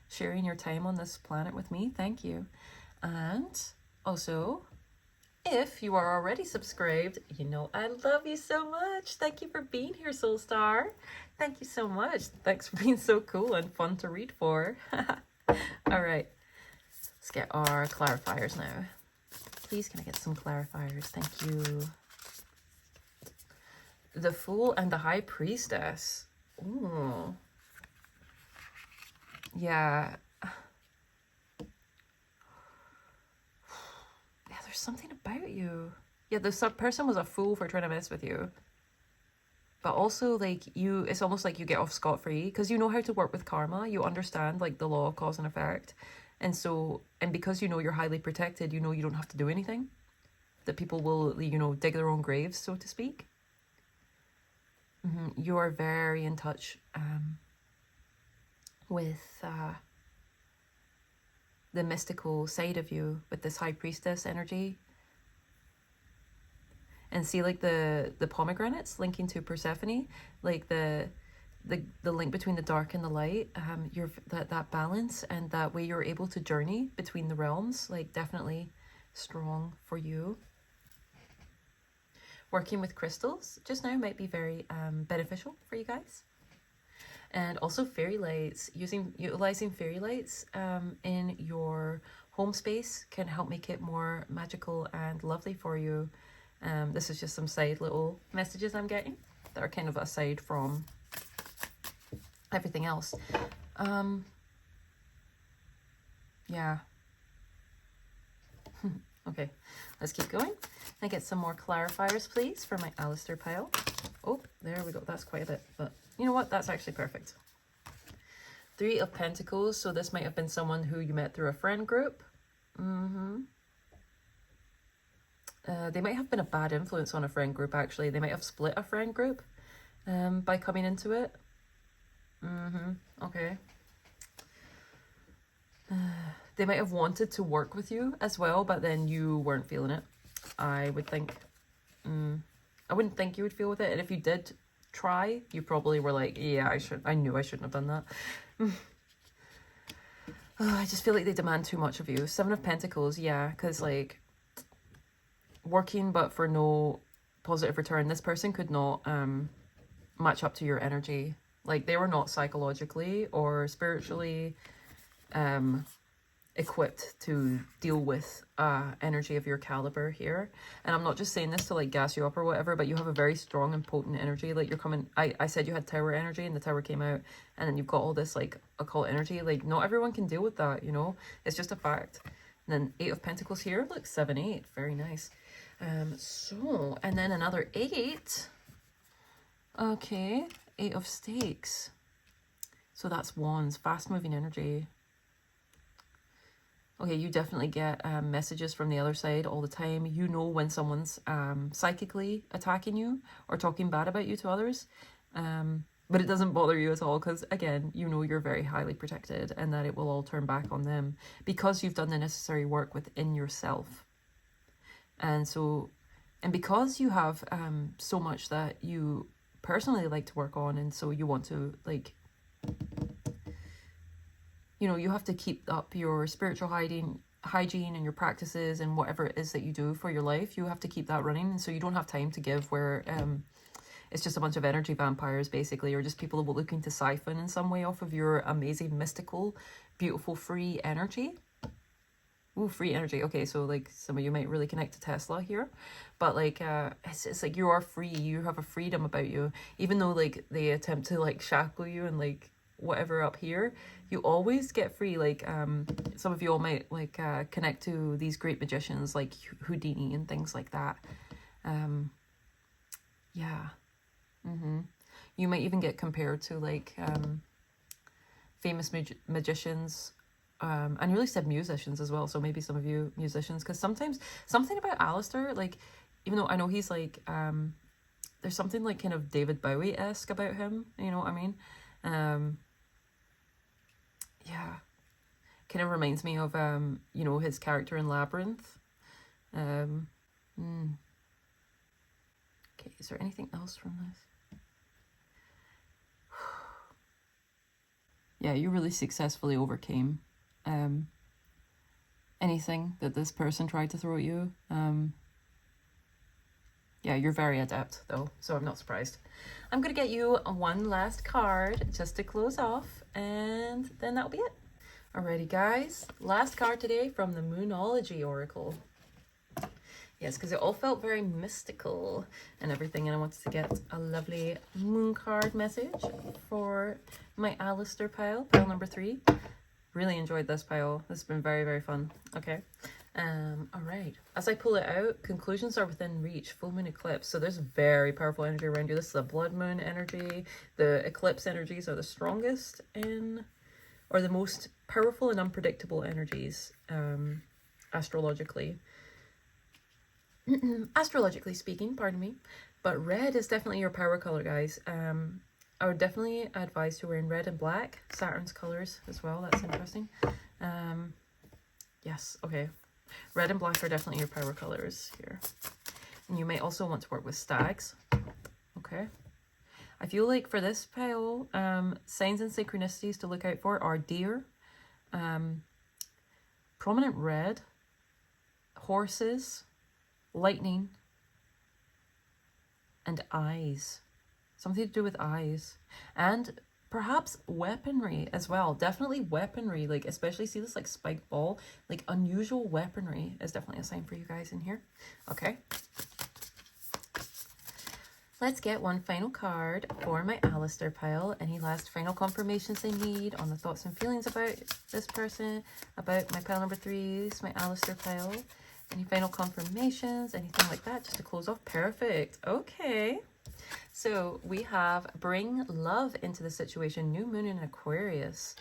A: sharing your time on this planet with me. Thank you. And also, if you are already subscribed, you know I love you so much. Thank you for being here, Soul Star. Thank you so much. Thanks for being so cool and fun to read for. All right, let's get our clarifiers now. Please, can I get some clarifiers? Thank you. The Fool and the High Priestess. Ooh. Yeah. Yeah, there's something about you. Yeah, this person was a fool for trying to mess with you. But also, like, it's almost like you get off scot-free because you know how to work with karma. You understand, like, the law of cause and effect. And so, and because you know you're highly protected, you know you don't have to do anything. That people will, you know, dig their own graves, so to speak. You are very in touch with the mystical side of you, with this high priestess energy. And see, like, the pomegranates linking to Persephone, like the link between the dark and the light, that balance and that way you're able to journey between the realms, like, definitely strong for you. Working with crystals just now might be very beneficial for you guys. And also fairy lights, utilizing fairy lights in your home space can help make it more magical and lovely for you. This is just some side little messages I'm getting that are kind of aside from everything else. Yeah. Okay, let's keep going. I get some more clarifiers, please, for my Alastor pile. Oh, there we go. That's quite a bit, but you know what? That's actually perfect. 3 of Pentacles. So this might have been someone who you met through a friend group. They might have been a bad influence on a friend group, actually. They might have split a friend group by coming into it. Okay. They might have wanted to work with you as well, but then you weren't feeling it, I would think. I wouldn't think you would feel with it. And if you did try, you probably were like, yeah, I knew I shouldn't have done that. I just feel like they demand too much of you. 7 of Pentacles, yeah, because, like, working but for no positive return. This person could not match up to your energy. Like, they were not psychologically or spiritually equipped to deal with energy of your caliber here. And I'm not just saying this to, like, gas you up or whatever, but you have a very strong and potent energy. Like, you're coming, I said you had tower energy and the tower came out, and then you've got all this, like, occult energy. Like, not everyone can deal with that, you know? It's just a fact. And then 8 of Pentacles here. Look, 7, 8. Very nice. So, and then another 8. Okay. 8 of Stakes. So that's Wands. Fast-moving energy. Okay, you definitely get messages from the other side all the time. You know when someone's psychically attacking you or talking bad about you to others. But it doesn't bother you at all because, again, you know you're very highly protected and that it will all turn back on them because you've done the necessary work within yourself. And so, and because you have so much that you personally like to work on, and so you want to, like, you know, you have to keep up your spiritual hygiene and your practices and whatever it is that you do for your life. You have to keep that running, and so you don't have time to give where it's just a bunch of energy vampires, basically, or just people looking to siphon in some way off of your amazing, mystical, beautiful, free energy. Ooh, free energy. Okay, so, like, some of you might really connect to Tesla here, but, like, it's like you are free. You have a freedom about you, even though, like, they attempt to, like, shackle you and, like, whatever up here, you always get free. Like, some of you all might, like, connect to these great magicians like Houdini and things like that. Yeah. You might even get compared to, like, famous magicians. And you really said musicians as well, so maybe some of you musicians, because sometimes something about Alastor, like, even though I know he's like, there's something like kind of David Bowie-esque about him, you know what I mean? Yeah, kind of reminds me of, you know, his character in Labyrinth. Okay, is there anything else from this? Yeah, you really successfully overcame anything that this person tried to throw at you. Yeah, you're very adept, though, so I'm not surprised. I'm going to get you one last card just to close off, and then that'll be it. Alrighty, guys. Last card today from the Moonology Oracle. Yes, because it all felt very mystical and everything, and I wanted to get a lovely moon card message for my Alastor pile number 3. Really enjoyed this pile. This has been very, very fun. Okay. All right. As I pull it out, conclusions are within reach. Full moon eclipse. So there's very powerful energy around you. This is a blood moon energy. The eclipse energies are the strongest or the most powerful and unpredictable energies, astrologically. Astrologically speaking, pardon me. But red is definitely your power color, guys. I would definitely advise to wearing red and black, Saturn's colors as well. That's interesting. Yes, okay. Red and black are definitely your power colors here. And you may also want to work with stags. Okay. I feel like for this pile, signs and synchronicities to look out for are deer, prominent red, horses, lightning, and eyes. Something to do with eyes. And perhaps weaponry as well. Definitely weaponry, like especially see this like spiked ball, like unusual weaponry is definitely a sign for you guys in here. Okay. Let's get one final card for my Alastor pile. Any last final confirmations I need on the thoughts and feelings about this person, about my pile number 3s, my Alastor pile. Any final confirmations, anything like that, just to close off. Perfect. Okay. So we have bring love into the situation, new moon in Aquarius.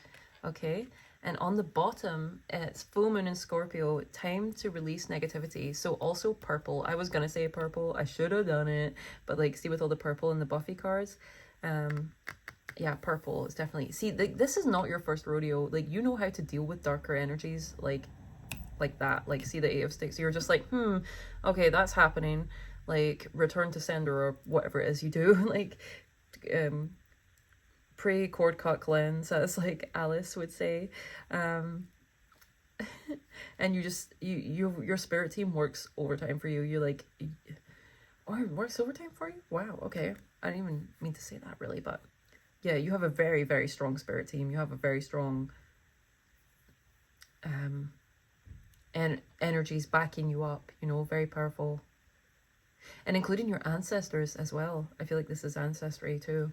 A: Okay. And on the bottom, it's full moon in Scorpio, time to release negativity. So also purple. I was going to say purple. I should have done it. But like, see with all the purple in the Buffy cards. Yeah, purple is definitely... See, this is not your first rodeo. Like, you know how to deal with darker energies like that. Like, see the 8 of Sticks. You're just like, okay, that's happening. Like, return to sender or whatever it is you do. Like, pray, cord cut, cleanse, as like Alice would say. And you just your spirit team works overtime for you. You're like, oh, it works overtime for you? Wow, okay. I didn't even mean to say that really, but yeah, you have a very, very strong spirit team. You have a very strong and energies backing you up, you know, very powerful. And including your ancestors as well. I feel like this is ancestry too.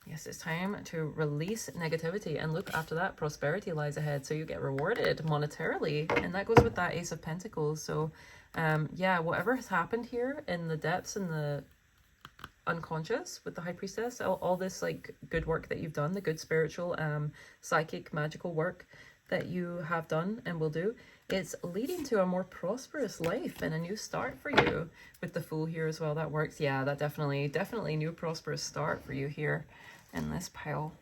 A: Yes, it's time to release negativity, and look, after that, prosperity lies ahead. So you get rewarded monetarily, and that goes with that Ace of Pentacles. So yeah, whatever has happened here in the depths and the unconscious with the High Priestess, all this like good work that you've done, the good spiritual, psychic, magical work that you have done and will do, it's leading to a more prosperous life and a new start for you. With the Fool here as well, that works. Yeah, that definitely new prosperous start for you here in this pile.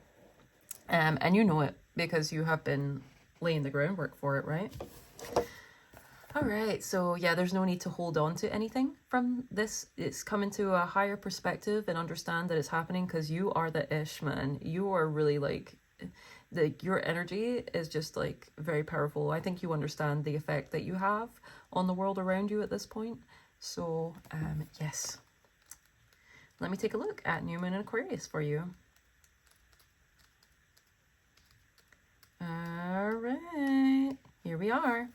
A: And you know it because you have been laying the groundwork for it, right? All right, so yeah, there's no need to hold on to anything from this. It's coming to a higher perspective and understand that it's happening because you are the ish, man. You are really like your energy is just like very powerful. I think you understand the effect that you have on the world around you at this point. So yes, let me take a look at New Moon in Aquarius for you. All right, here we are.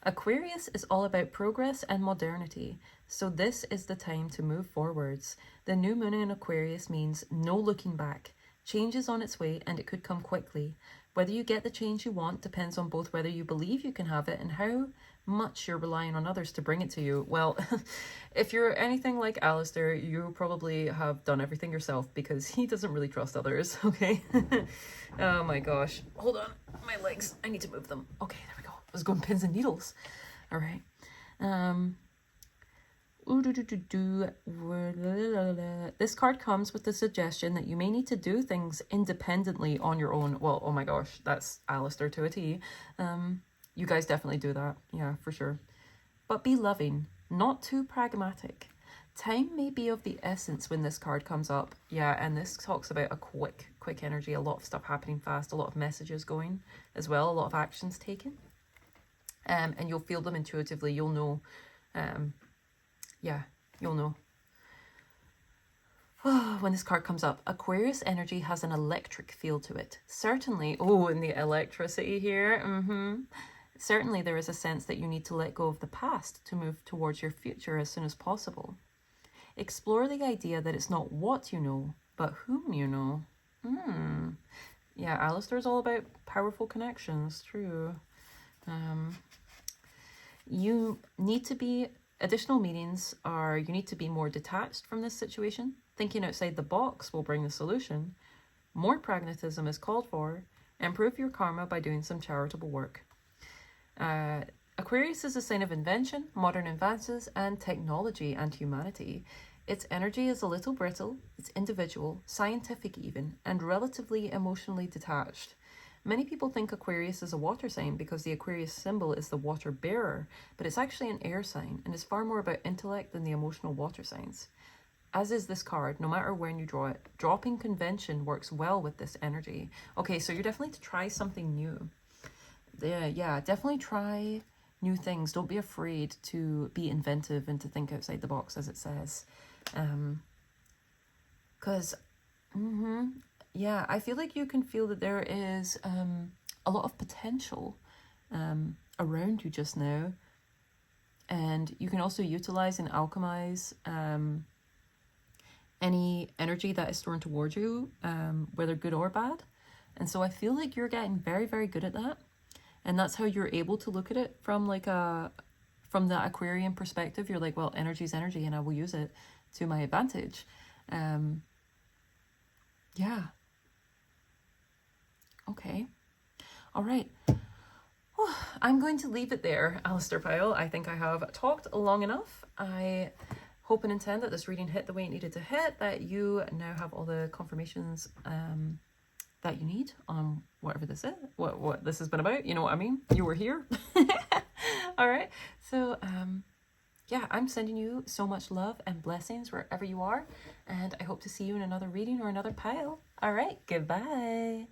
A: Aquarius is all about progress and modernity, so this is the time to move forwards. The new moon in Aquarius means no looking back. Change is on its way, and it could come quickly. Whether you get the change you want depends on both whether you believe you can have it and how much you're relying on others to bring it to you. Well, if you're anything like Alastor, you probably have done everything yourself because he doesn't really trust others, okay? Oh my gosh. Hold on. My legs. I need to move them. Okay, there we go. I was going pins and needles. All right. This card comes with the suggestion that you may need to do things independently on your own. Well, oh my gosh, that's Alastor to a T. You guys definitely do that. Yeah, for sure. But be loving, not too pragmatic. Time may be of the essence when this card comes up. Yeah, and this talks about a quick energy, a lot of stuff happening fast, a lot of messages going as well, a lot of actions taken. And you'll feel them intuitively. You'll know. Yeah, you'll know. When this card comes up, Aquarius energy has an electric feel to it. Certainly, oh, and the electricity here. Certainly there is a sense that you need to let go of the past to move towards your future as soon as possible. Explore the idea that it's not what you know, but whom you know. Yeah, Alastor is all about powerful connections, true. You need to be, additional meanings are you need to be more detached from this situation. Thinking outside the box will bring the solution. More pragmatism is called for. Improve your karma by doing some charitable work. Aquarius is a sign of invention, modern advances, and technology and humanity. Its energy is a little brittle, it's individual, scientific even, and relatively emotionally detached. Many people think Aquarius is a water sign because the Aquarius symbol is the water bearer, but it's actually an air sign and is far more about intellect than the emotional water signs. As is this card, no matter when you draw it, dropping convention works well with this energy. Okay, so you're definitely to try something new. Yeah, definitely try new things. Don't be afraid to be inventive and to think outside the box, as it says. Because, yeah, I feel like you can feel that there is a lot of potential around you just now. And you can also utilize and alchemize any energy that is thrown towards you, whether good or bad. And so I feel like you're getting very, very good at that. And that's how you're able to look at it from from the Aquarian perspective. You're like, well, energy is energy and I will use it to my advantage. Yeah. Okay. All right. I'm going to leave it there, Alastor Pyle. I think I have talked long enough. I hope and intend that this reading hit the way it needed to hit, that you now have all the confirmations that you need on whatever this is, what this has been about. You know what I mean? You were here. All right. So, yeah, I'm sending you so much love and blessings wherever you are. And I hope to see you in another reading or another pile. All right. Goodbye.